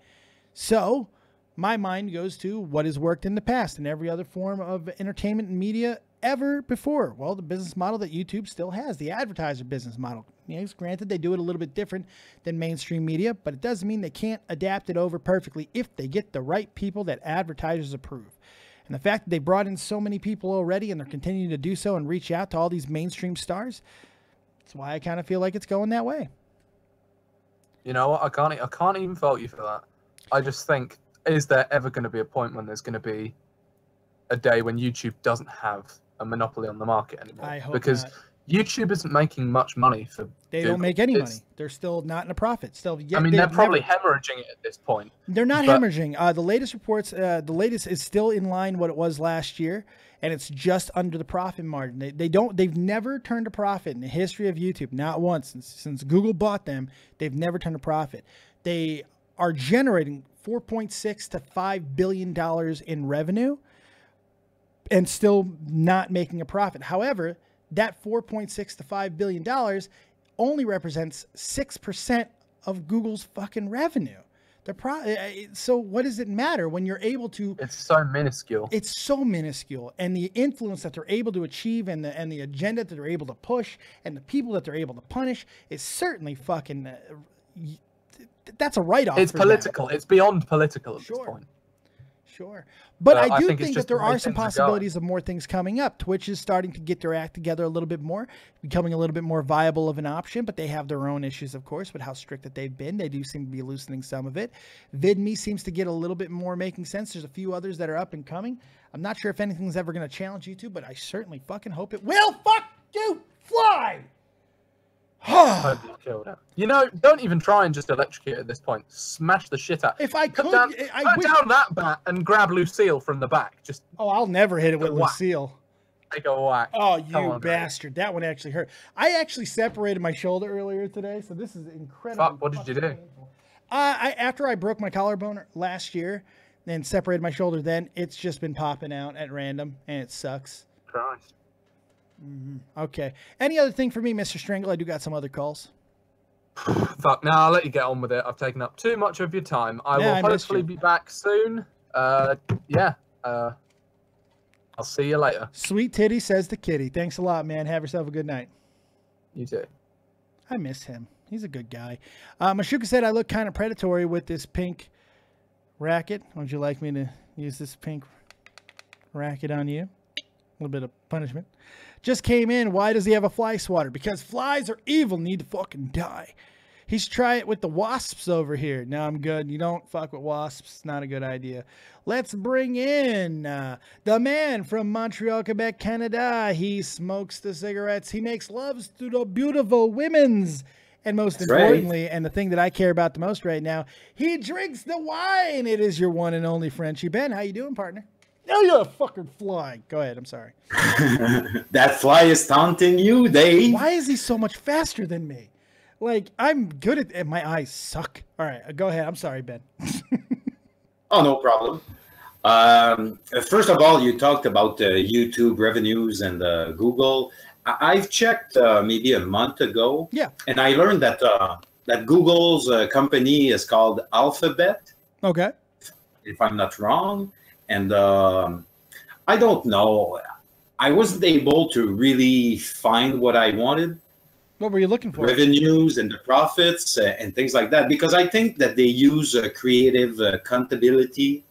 So my mind goes to what has worked in the past in every other form of entertainment and media ever before. Well, the business model that YouTube still has, the advertiser business model. Yes, granted, they do it a little bit different than mainstream media, but it doesn't mean they can't adapt it over perfectly if they get the right people that advertisers approve. And the fact that they brought in so many people already and they're continuing to do so and reach out to all these mainstream stars, that's why I kind of feel like it's going that way. You know what? I can't even fault you for that. I just think, is there ever going to be a point when there's going to be a day when YouTube doesn't have a monopoly on the market anymore? I hope because not. YouTube isn't making much money for They Google. don't make any money. They're still not in a profit. Still, I mean, they're probably hemorrhaging it at this point. They're not hemorrhaging. The latest reports, the latest is still in line what it was last year, and it's just under the profit margin. They've never turned a profit in the history of YouTube, not once since Google bought them. They've never turned a profit. They are generating $4.6 to $5 billion in revenue, and still not making a profit. However, that $4.6 to $5 billion only represents 6% of Google's fucking revenue. So what does it matter when you're able to? It's so minuscule. It's so minuscule, and the influence that they're able to achieve, and the agenda that they're able to push, and the people that they're able to punish is certainly fucking. That's a write-off. It's political. It's beyond political at this point. Sure. But I do think it's that there the are way some things are possibilities of more things coming up. Twitch is starting to get their act together a little bit more, becoming a little bit more viable of an option, but they have their own issues, of course, with how strict that they've been. They do seem to be loosening some of it. VidMe seems to get a little bit more making sense. There's a few others that are up and coming. I'm not sure if anything's ever going to challenge YouTube, but I certainly fucking hope it will. Fuck you, fly! You know, don't even try and just electrocute at this point. Smash the shit out. If I could, put down I that bat and grab Lucille from the back. Just I'll never hit it with Lucille. Take a whack. Oh, you bastard. That one actually hurt. I actually separated my shoulder earlier today, so this is incredible. Fuck, what did you do? After I broke my collarbone last year and separated my shoulder then, it's just been popping out at random, and it sucks. Christ. Okay. Any other thing for me, Mr. Strangle? I do got some other calls. Fuck, now I'll let you get on with it. I've taken up too much of your time. I will hopefully be back soon. I'll see you later. Sweet titty, says the kitty. Thanks a lot, man. Have yourself a good night. You too. I miss him. He's a good guy. Mashuka said I look kind of predatory with this pink racket. Would you like me to use this pink racket on you? A little bit of punishment. Just came in. Why does he have a fly swatter? Because flies are evil, need to fucking die. He should try it with the wasps over here. No, I'm good. You don't fuck with wasps. Not a good idea. Let's bring in the man from Montreal, Quebec, Canada. He smokes the cigarettes. He makes loves to the beautiful women's. And most importantly, and the thing that I care about the most right now, he drinks the wine. It is your one and only Frenchie. Ben, how you doing, partner? Oh, you're a fucking fly. Go ahead. I'm sorry. That fly is taunting you, Dave. Why is he so much faster than me? Like, I'm good at it. My eyes suck. All right. Go ahead. I'm sorry, Ben. Oh, no problem. First of all, you talked about YouTube revenues and Google. I've checked maybe a month ago. Yeah. And I learned that that Google's company is called Alphabet. Okay. If I'm not wrong. And I don't know. I wasn't able to really find what I wanted. What were you looking for? Revenues and the profits and things like that. Because I think that they use creative accountability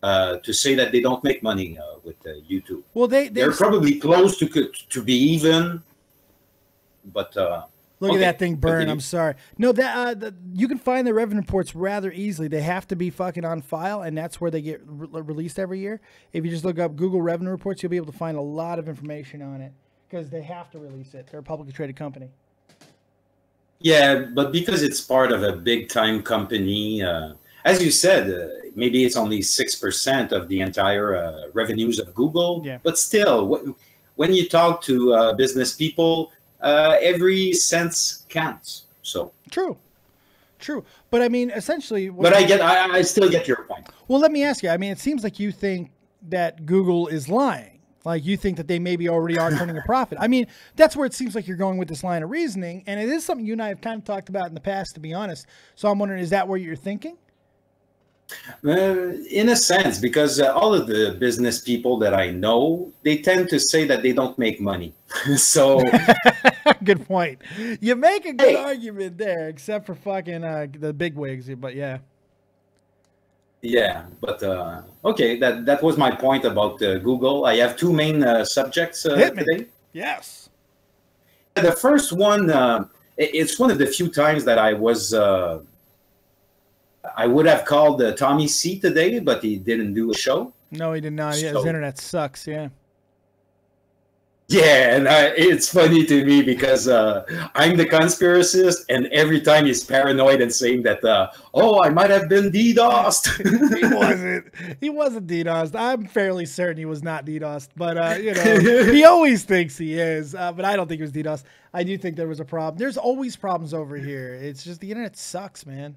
to say that they don't make money with YouTube. Well, they're probably close to be even. But look at that thing burn. I'm sorry. No, that you can find the revenue reports rather easily. They have to be fucking on file, and that's where they get released every year. If you just look up Google revenue reports, you'll be able to find a lot of information on it because they have to release it. They're a publicly traded company. Yeah, but because it's part of a big-time company, as you said, maybe it's only 6% of the entire revenues of Google. Yeah. But still, when you talk to business people, every cent counts. So true. But I mean, essentially. But I still get your point. Well, let me ask you. I mean, it seems like you think that Google is lying. Like, you think that they maybe already are turning a profit. I mean, that's where it seems like you're going with this line of reasoning. And it is something you and I have kind of talked about in the past, to be honest. So I'm wondering, is that what you're thinking? In a sense, because all of the business people that I know, they tend to say that they don't make money. So good point. You make a good argument there, except for fucking the big wigs. But yeah. Yeah, but okay, that was my point about Google. I have two main subjects today. Yes. The first one, it's one of the few times that I would have called Tommy C today, but he didn't do a show. No, he did not. Yeah, his internet sucks. Yeah. Yeah, and it's funny to me because I'm the conspiracist, and every time he's paranoid and saying that, oh, I might have been DDoSed. He wasn't DDoSed. I'm fairly certain he was not DDoSed, but you know, he always thinks he is. But I don't think he was DDoSed. I do think there was a problem. There's always problems over here. It's just the internet sucks, man.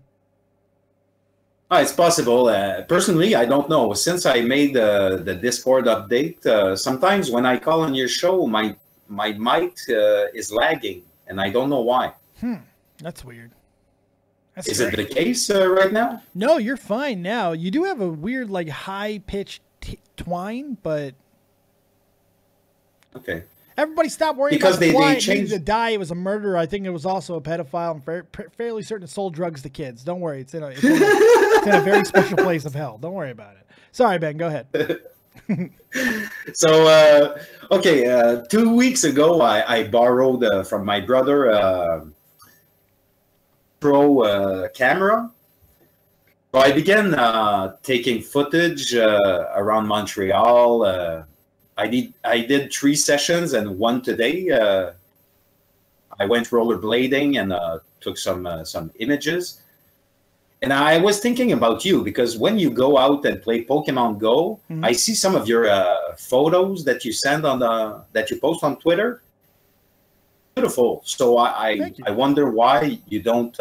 It's possible. Personally, I don't know. Since I made the Discord update, sometimes when I call on your show, my mic is lagging, and I don't know why. That's weird. Is it the case right now? No, you're fine now. You do have a weird, like, high-pitched twine, but... Okay. Everybody stop worrying because about the twine. They changed to die. It was a murderer. I think it was also a pedophile and fairly certain sold drugs to kids. Don't worry. It's in a very special place of hell. Don't worry about it. Sorry, Ben. Go ahead. So, okay. 2 weeks ago, I borrowed from my brother pro camera. So I began taking footage around Montreal. I did 3 sessions and one today. I went rollerblading and took some images. And I was thinking about you because when you go out and play Pokemon Go, I see some of your photos that you send that you post on Twitter. Beautiful. So I wonder why you don't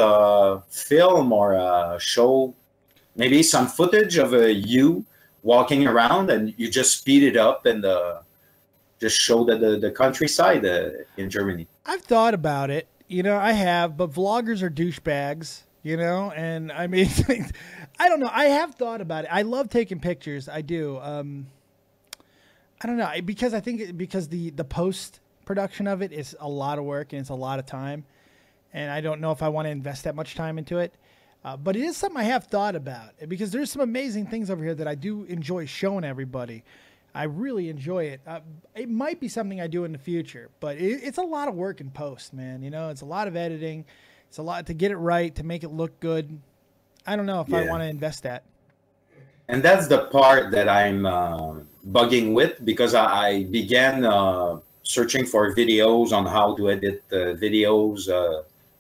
film or show maybe some footage of you walking around, and you just speed it up and just show the countryside in Germany. I've thought about it, you know, I have, but vloggers are douchebags, you know, and I mean, I don't know. I have thought about it. I love taking pictures. I do. I don't know, because I think because the post production of it is a lot of work and it's a lot of time, and I don't know if I want to invest that much time into it. But it is something I have thought about because there's some amazing things over here that I do enjoy showing everybody. I really enjoy it. It might be something I do in the future, but it's a lot of work in post, man. You know, it's a lot of editing. It's a lot to get it right, to make it look good. I don't know if I want to invest that. And that's the part that I'm bugging with because I began searching for videos on how to edit videos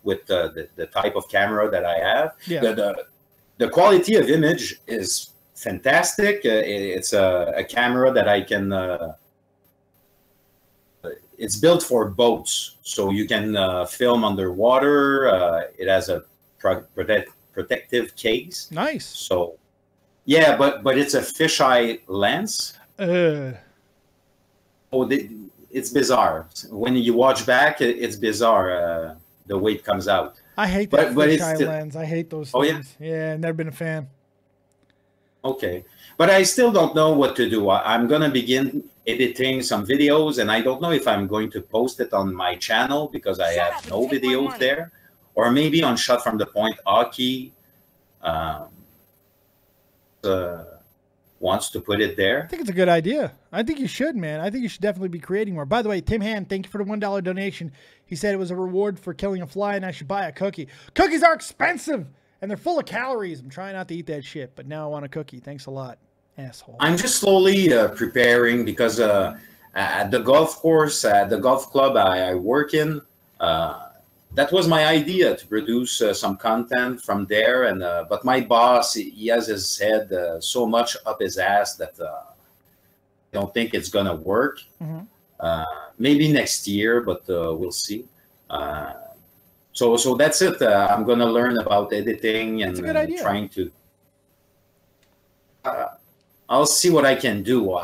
with the type of camera that I have. Yeah. The quality of image is fantastic. It's a camera that I can... it's built for boats, so you can film underwater. It has a protective case. Nice. So, yeah, but it's a fisheye lens. It's bizarre. When you watch back, it's bizarre. The way it comes out. I hate that fisheye lens. I hate those things. Yeah, never been a fan. Okay. But I still don't know what to do. I'm going to begin editing some videos, and I don't know if I'm going to post it on my channel because I have no videos there. Or maybe on Shot from the Point Hockey wants to put it there. I think it's a good idea. I think you should, man. I think you should definitely be creating more. By the way, Tim Hand, thank you for the $1 donation. He said it was a reward for killing a fly and I should buy a cookie. Cookies are expensive and they're full of calories. I'm trying not to eat that shit, but now I want a cookie. Thanks a lot, asshole. I'm just slowly preparing because at the golf course, at the golf club I work in, that was my idea to produce some content from there. And but my boss, he has his head so much up his ass that I don't think it's gonna work. Maybe next year, but we'll see. So that's it. I'm gonna learn about editing and trying to. I'll see what I can do.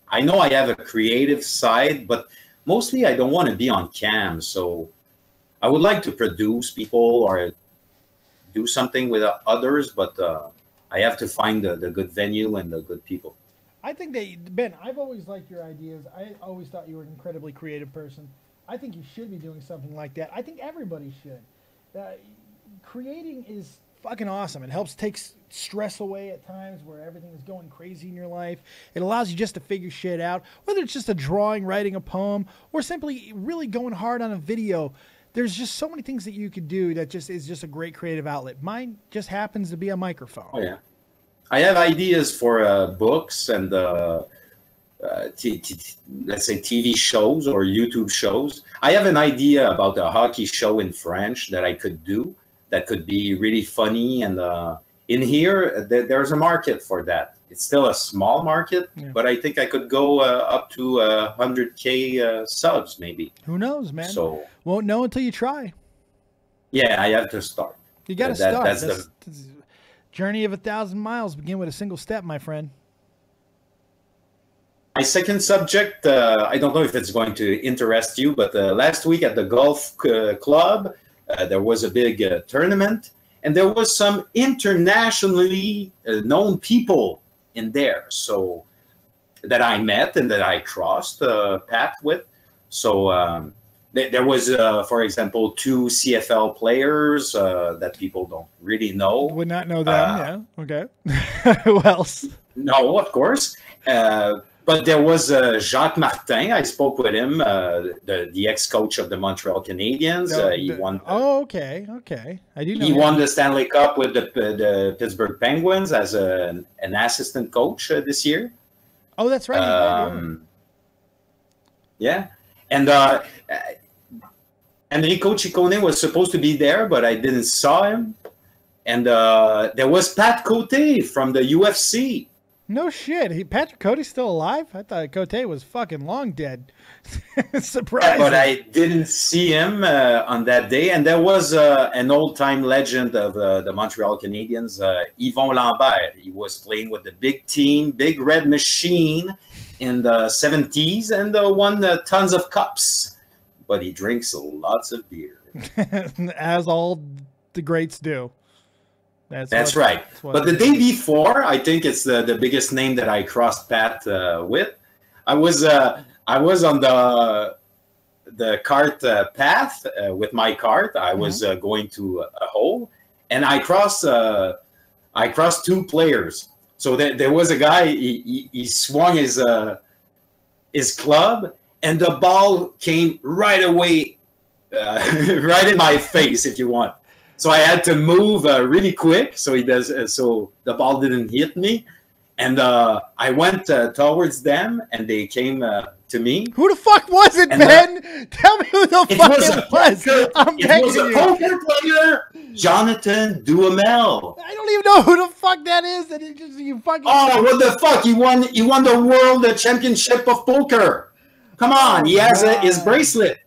I know I have a creative side, but mostly I don't want to be on cam. So I would like to produce people or do something with others, but I have to find the good venue and the good people. I think that, Ben, I've always liked your ideas. I always thought you were an incredibly creative person. I think you should be doing something like that. I think everybody should. Creating is fucking awesome. It helps take stress away at times where everything is going crazy in your life. It allows you just to figure shit out, whether it's just a drawing, writing a poem, or simply really going hard on a video. There's just so many things that you could do that just is just a great creative outlet. Mine just happens to be a microphone. Oh, yeah. I have ideas for books and let's say TV shows or YouTube shows. I have an idea about a hockey show in French that I could do that could be really funny. And in here, there's a market for that. It's still a small market, but I think I could go up to 100K subs maybe. Who knows, man? So won't know until you try. Yeah, I have to start. You got to start. That's journey of 1,000 miles. Begin with a single step, my friend. My second subject, I don't know if it's going to interest you, but last week at the golf club, there was a big tournament, and there was some internationally known people in there, so that I met and that I crossed path with. So there was, for example, 2 CFL players that people don't really know. Would not know them, yeah. Okay. Who else? No, of course. But there was Jacques Martin. I spoke with him, the ex-coach of the Montreal Canadiens. He won. Okay. I do know. He won the Stanley Cup with the Pittsburgh Penguins as an assistant coach this year. Oh, that's right. Yeah, and Enrico Ciccone was supposed to be there, but I didn't saw him. And there was Pat Cote from the UFC. No shit. Patrick Cote's still alive? I thought Cote was fucking long dead. Surprising. But I didn't see him on that day. And there was an old-time legend of the Montreal Canadiens, Yvon Lambert. He was playing with the big team, Big Red Machine in the 70s and won tons of cups. But he drinks lots of beer. As all the greats do. That's right. But the day before, I think it's the biggest name that I crossed path with. I was on the cart path with my cart. I was going to a hole, and I crossed 2 players. So there was a guy. He swung his club, and the ball came right away, right in my face, if you want. So I had to move really quick, so so the ball didn't hit me, and I went towards them, and they came to me. Who the fuck was it, Ben? Tell me who the fuck it was. It was a poker player, Jonathan Duhamel. I don't even know who the fuck that is. And you fucking. Oh, what the fuck? He won the world championship of poker. Come on, he has his bracelet.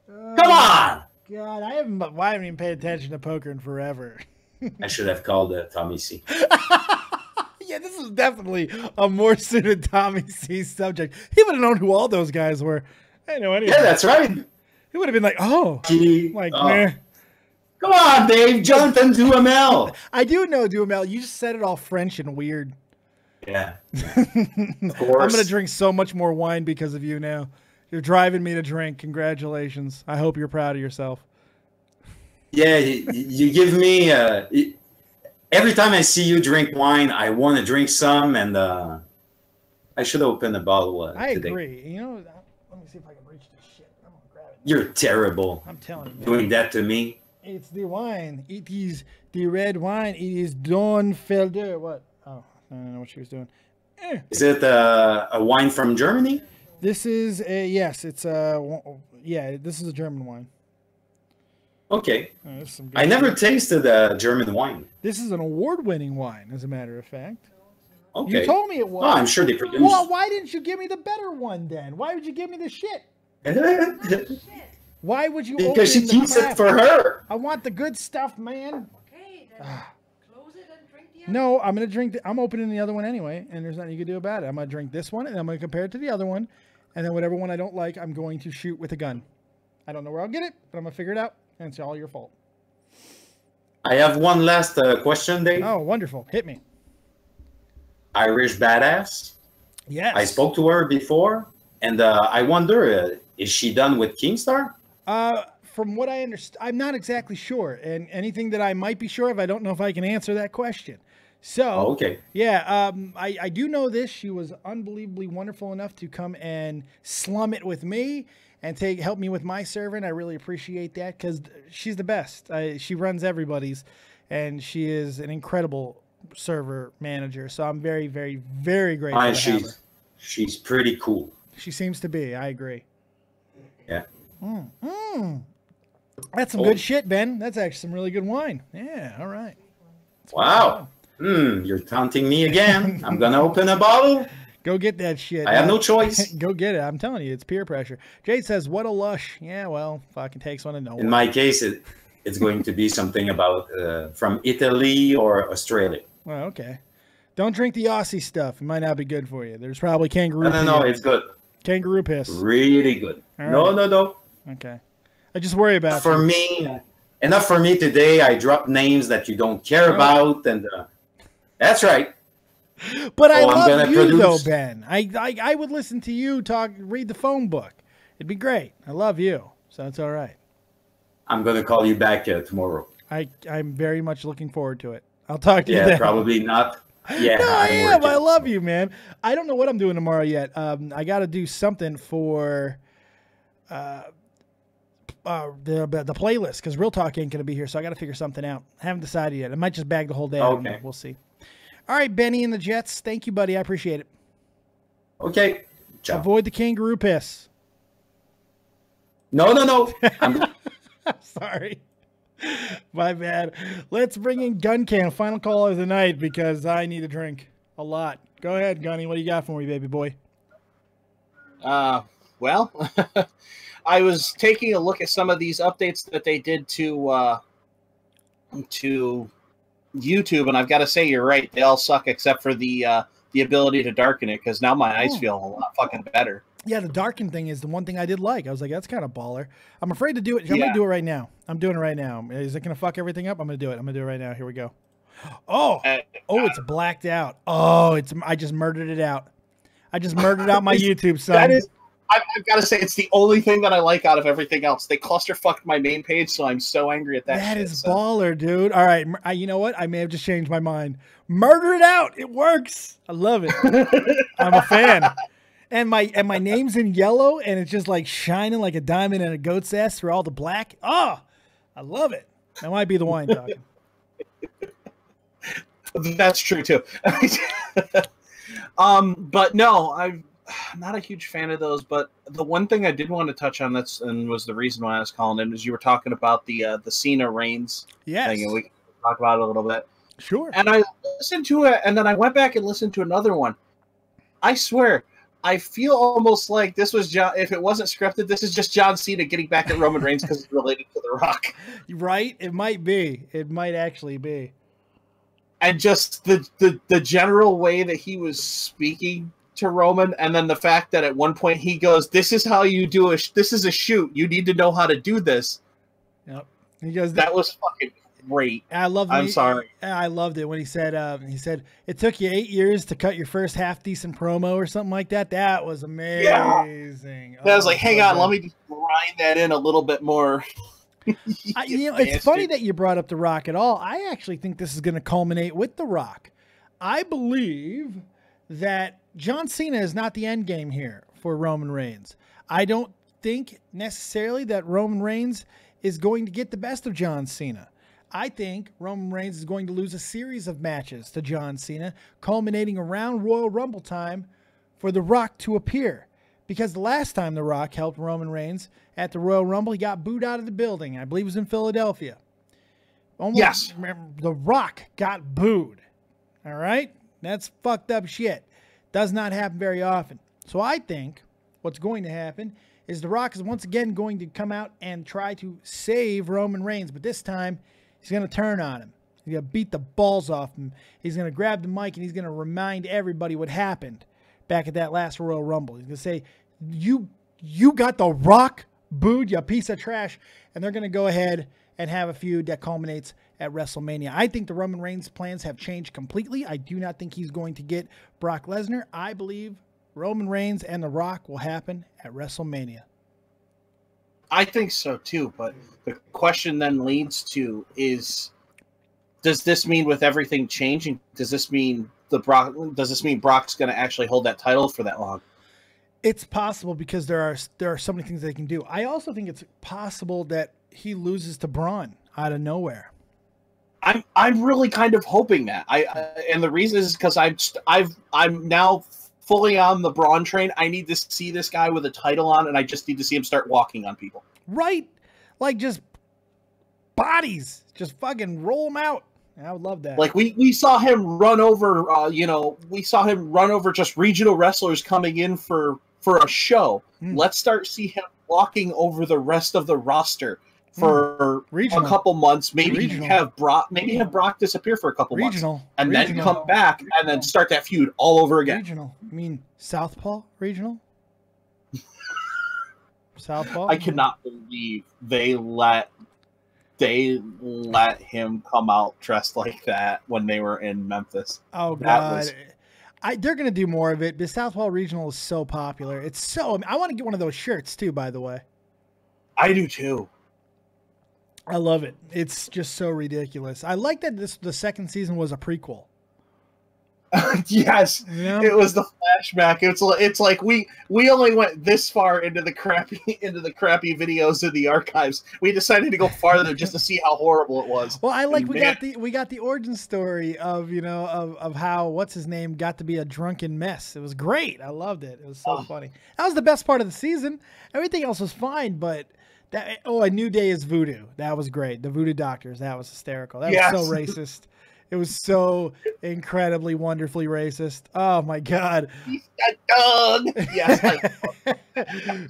Come on. God, I haven't even paid attention to poker in forever. I should have called Tommy C. Yeah, this is definitely a more suited Tommy C subject. He would have known who all those guys were. I didn't know anything. Yeah, that's right. He would have been like, meh. Come on, Dave. Jonathan Duhamel. I do know Duhamel. You just said it all French and weird. Yeah. Of course. I'm going to drink so much more wine because of you now. You're driving me to drink. Congratulations. I hope you're proud of yourself. Yeah, you give me... every time I see you drink wine, I want to drink some, and I should open a bottle today. I agree. You know, let me see if I can reach this shit. I'm going to grab it. You're terrible. I'm telling you. Doing that to me. It's the wine. It is the red wine. It is Dornfelder. What? Oh, I don't know what she was doing. Is it a wine from Germany? This is a, yes, it's a, yeah, this is a German wine. Okay. I never tasted a German wine. This is an award-winning wine, as a matter of fact. Okay. You told me it was. Oh, I'm sure they produce. Well, why didn't you give me the better one then? Why would you give me the shit? Why would you? Because she keeps it for her. I want the good stuff, man. Okay, then close it and drink No, I'm gonna drink. I'm opening the other one anyway, and there's nothing you can do about it. I'm gonna drink this one, and I'm gonna compare it to the other one, and then whatever one I don't like, I'm going to shoot with a gun. I don't know where I'll get it, but I'm gonna figure it out, and it's all your fault. I have one last question, Dave. Oh, wonderful! Hit me. Irish Badass. Yes. I spoke to her before, and I wonder, is she done with Keemstar? From what I understand, I'm not exactly sure, and anything that I might be sure of, I don't know if I can answer that question. So, okay. Yeah, I do know this. She was unbelievably wonderful enough to come and slum it with me and help me with my server, and I really appreciate that because she's the best. She runs everybody's, and she is an incredible server manager. So I'm very, very, very grateful to have her. She's pretty cool. She seems to be. I agree. Yeah. That's some good shit, Ben. That's actually some really good wine. Yeah, all right. Wow. You're taunting me again. I'm going to open a bottle. Go get that shit. I have no choice. Go get it. I'm telling you, it's peer pressure. Jade says, what a lush. Yeah, well, fucking takes one to know one. In my case, it's going to be something about from Italy or Australia. Well, okay. Don't drink the Aussie stuff. It might not be good for you. There's probably kangaroo piss. No, it's good. Kangaroo piss. Really good. Right. No. Okay. I just worry about for me. Enough for me today. I dropped names that you don't care about, and that's right. But I love you, though, Ben. I would listen to you read the phone book. It'd be great. I love you, so it's all right. I'm going to call you back tomorrow. I'm very much looking forward to it. I'll talk to you then. Yeah, probably not. Yeah, no, I am. I love you, man. I don't know what I'm doing tomorrow yet. I got to do something for the playlist because Real Talk ain't going to be here, so I got to figure something out. I haven't decided yet. I might just bag the whole day. Okay. We'll see. All right, Benny and the Jets. Thank you, buddy. I appreciate it. Okay. Ciao. Avoid the kangaroo piss. No. I'm sorry. My bad. Let's bring in Guncannon, final call of the night, because I need a drink a lot. Go ahead, Gunny. What do you got for me, baby boy? Well, I was taking a look at some of these updates that they did to YouTube, and I've got to say you're right. They all suck except for the ability to darken it, because now my eyes feel a lot fucking better. Yeah, the darken thing is the one thing I did like. I was like, that's kind of baller. I'm afraid to do it. I'm going to do it right now. I'm doing it right now. Is it going to fuck everything up? I'm going to do it. I'm going to do it right now. Here we go. Oh, it's blacked out. Oh, I just murdered it out. I just murdered out my YouTube, son. That is, I've got to say, it's the only thing that I like out of everything else. They clusterfucked my main page, so I'm so angry at that. That is baller, dude. All right, you know what? I may have just changed my mind. Murder it out. It works. I love it. I'm a fan. And my name's in yellow, and it's just like shining like a diamond in a goat's ass through all the black. Oh, I love it. That might be the wine talking. That's true too. But no, I'm not a huge fan of those. But the one thing I did want to touch on and was the reason why I was calling in is you were talking about the Cena Reigns thing, and we can talk about it a little bit. Sure. And I listened to it, and then I went back and listened to another one. I swear, I feel almost like this was if it wasn't scripted, this is just John Cena getting back at Roman Reigns because it's related to The Rock. Right? It might be. It might actually be. And just the general way that he was speaking to Roman, and then the fact that at one point he goes, "This is how you do this is a shoot. You need to know how to do this." Yep. He goes, that was fucking great. I'm sorry. I loved it when he said it took you 8 years to cut your first half decent promo or something like that. That was amazing. Yeah. I was like, hang on, let me just grind that in a little bit more. It's funny that you brought up The Rock at all. I actually think this is going to culminate with The Rock. I believe that John Cena is not the end game here for Roman Reigns. I don't think necessarily that Roman Reigns is going to get the best of John Cena. I think Roman Reigns is going to lose a series of matches to John Cena, culminating around Royal Rumble time for The Rock to appear. Because the last time The Rock helped Roman Reigns at the Royal Rumble, he got booed out of the building. I believe it was in Philadelphia. Yes. The Rock got booed. All right? That's fucked up shit. Does not happen very often. So I think what's going to happen is The Rock is once again going to come out and try to save Roman Reigns. But this time, he's going to turn on him. He's going to beat the balls off him. He's going to grab the mic and he's going to remind everybody what happened back at that last Royal Rumble. He's going to say, you got The Rock booed, you piece of trash. And they're going to go ahead and have a feud that culminates at WrestleMania. I think the Roman Reigns plans have changed completely. I do not think he's going to get Brock Lesnar. I believe Roman Reigns and The Rock will happen at WrestleMania. I think so too, but the question then leads to is, does this mean with everything changing, does this mean Brock's going to actually hold that title for that long? It's possible because there are so many things they can do. I also think it's possible that he loses to Braun out of nowhere. I'm really kind of hoping that. And the reason is because I'm now fully on the Braun train. I need to see this guy with a title on, and I just need to see him start walking on people. Right? Like just bodies, just fucking roll them out. I would love that. Like we saw him run over, we saw him run over just regional wrestlers coming in for a show. Let's start see him walking over the rest of the roster for a couple months. Maybe have Brock disappear for a couple months, and then come back and then start that feud all over again. Regional. You mean Southpaw regional? Southpaw. I cannot believe they let him come out dressed like that when they were in Memphis. Oh God. They're going to do more of it. The Southpaw Regional is so popular. It's so... I want to get one of those shirts, too, by the way. I do, too. I love it. It's just so ridiculous. I like that the second season was a prequel. Yes. Yeah. It was the flashback. It's like we only went this far into the crappy videos in the archives. We decided to go farther just to see how horrible it was. Well, I like we got the origin story of of how what's his name got to be a drunken mess. It was great. I loved it. It was so funny. That was the best part of the season. Everything else was fine, but A New Day is Voodoo. That was great. The Voodoo Doctors. That was hysterical. That was so racist. It was so incredibly, wonderfully racist. Oh, my God. Meet the dog. Yes.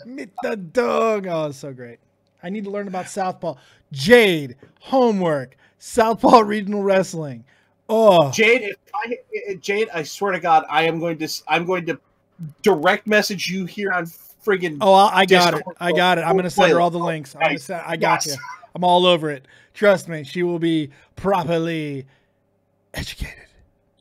Meet the dog. Oh, it's so great. I need to learn about Southpaw. Jade, homework, Southpaw Regional Wrestling. Oh. Jade, I swear to God, I'm going to direct message you here on friggin' Oh, I got it. I got it. I'm going to send her all the links. I got you. I'm all over it. Trust me. She will be properly educated.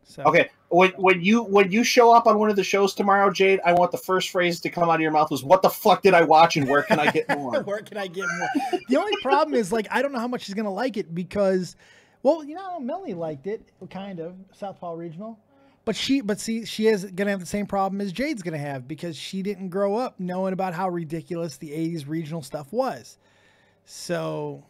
So. Okay, when you show up on one of the shows tomorrow, Jade, I want the first phrase to come out of your mouth was, "What the fuck did I watch, and where can I get more?" Where can I get more? The only problem is, like, I don't know how much she's gonna like it because, well, Melanie liked it, kind of Southpaw Regional, but she is gonna have the same problem as Jade's gonna have because she didn't grow up knowing about how ridiculous the '80s regional stuff was. So.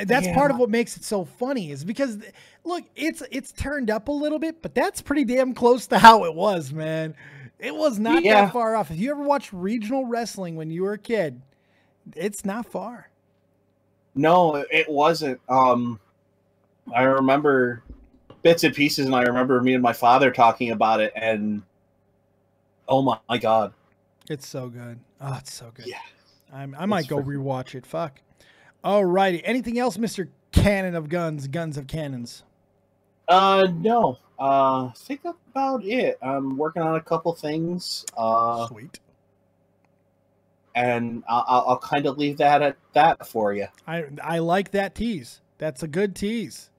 That's part of what makes it so funny is because, look, it's turned up a little bit, but that's pretty damn close to how it was, man. It was not that far off. If you ever watched regional wrestling when you were a kid, it's not far. No, it wasn't. I remember bits and pieces, and I remember me and my father talking about it, and oh my God. It's so good. Oh, it's so good. Yeah. I might go rewatch it. Fuck. All righty. Anything else, Mr. Cannon of Guns of Cannons? No. I think that's about it. I'm working on a couple things. Sweet. And I'll kind of leave that at that for you. I like that tease. That's a good tease.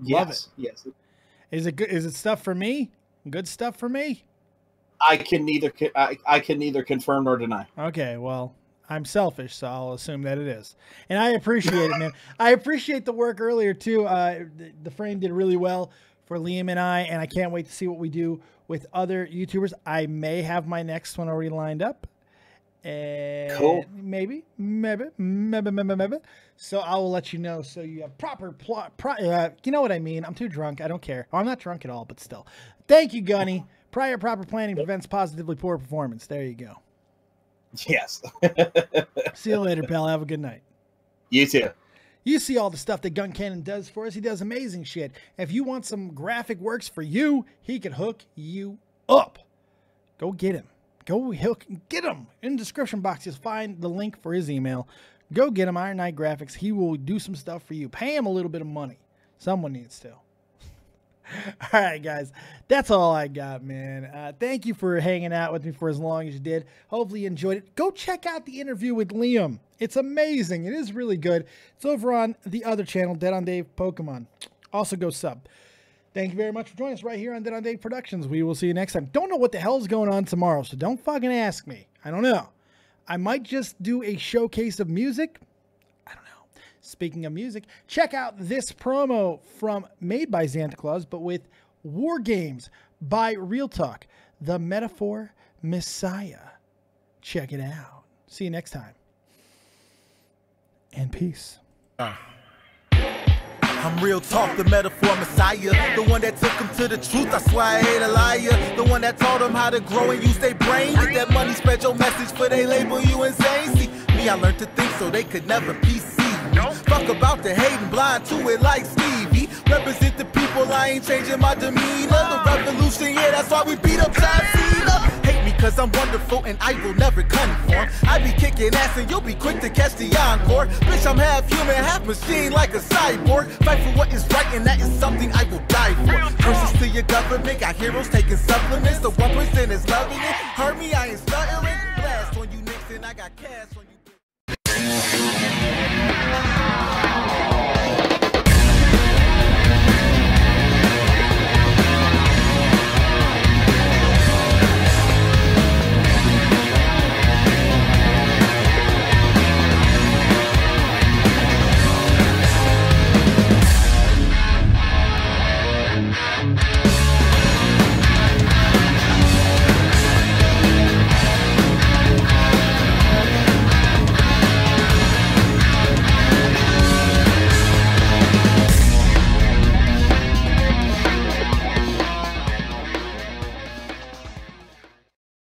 Love it. Yes. Is it good? Is it stuff for me? Good stuff for me? I can neither confirm nor deny. Okay, well, I'm selfish, so I'll assume that it is. And I appreciate it, man. I appreciate the work earlier, too. The frame did really well for Liam and I can't wait to see what we do with other YouTubers. I may have my next one already lined up. And cool. Maybe. So I will let you know so you have proper you know what I mean. I'm too drunk. I don't care. Oh, I'm not drunk at all, but still. Thank you, Gunny. Proper planning prevents positively poor performance. There you go. Yes. See you later, pal. Have a good night. You too. You see all the stuff that Guncannon does for us. He does amazing shit. If you want some graphic works for you, he can hook you up. Go get him. Get him. In the description box, you'll find the link for his email. Go get him, Iron Knight Graphics. He will do some stuff for you. Pay him a little bit of money. Someone needs to. All right, guys. That's all I got, man. Thank you for hanging out with me for as long as you did. Hopefully you enjoyed it. Go check out the interview with Liam. It's amazing. It is really good. It's over on the other channel, Dead on Dave Pokemon. Also go sub. Thank you very much for joining us right here on Dead on Dave Productions. We will see you next time. Don't know what the hell is going on tomorrow, so don't fucking ask me. I don't know. I might just do a showcase of music. I don't know. Speaking of music, check out this promo from Made by Santa Claus, but with War Games by Real Talk, the Metaphor Messiah. Check it out. See you next time. And peace. I'm Real Talk, the Metaphor Messiah. The one that took them to the truth, I swear I ain't a liar. The one that taught them how to grow and use their brain. Get that money, spread your message, for they label you insane. See, me, I learned to think so they could never PC me. Fuck about the hate and blind to it like Stevie. Represent the people, I ain't changing my demeanor. The revolution, yeah, that's why we beat up John Cena. Hate me cause I'm wonderful and I will never conform. I be kicking ass and you'll be quick to catch the encore. Bitch, I'm half human, half machine like a cyborg. Fight for what is right and that is something I will die for. Curses to your government, got heroes taking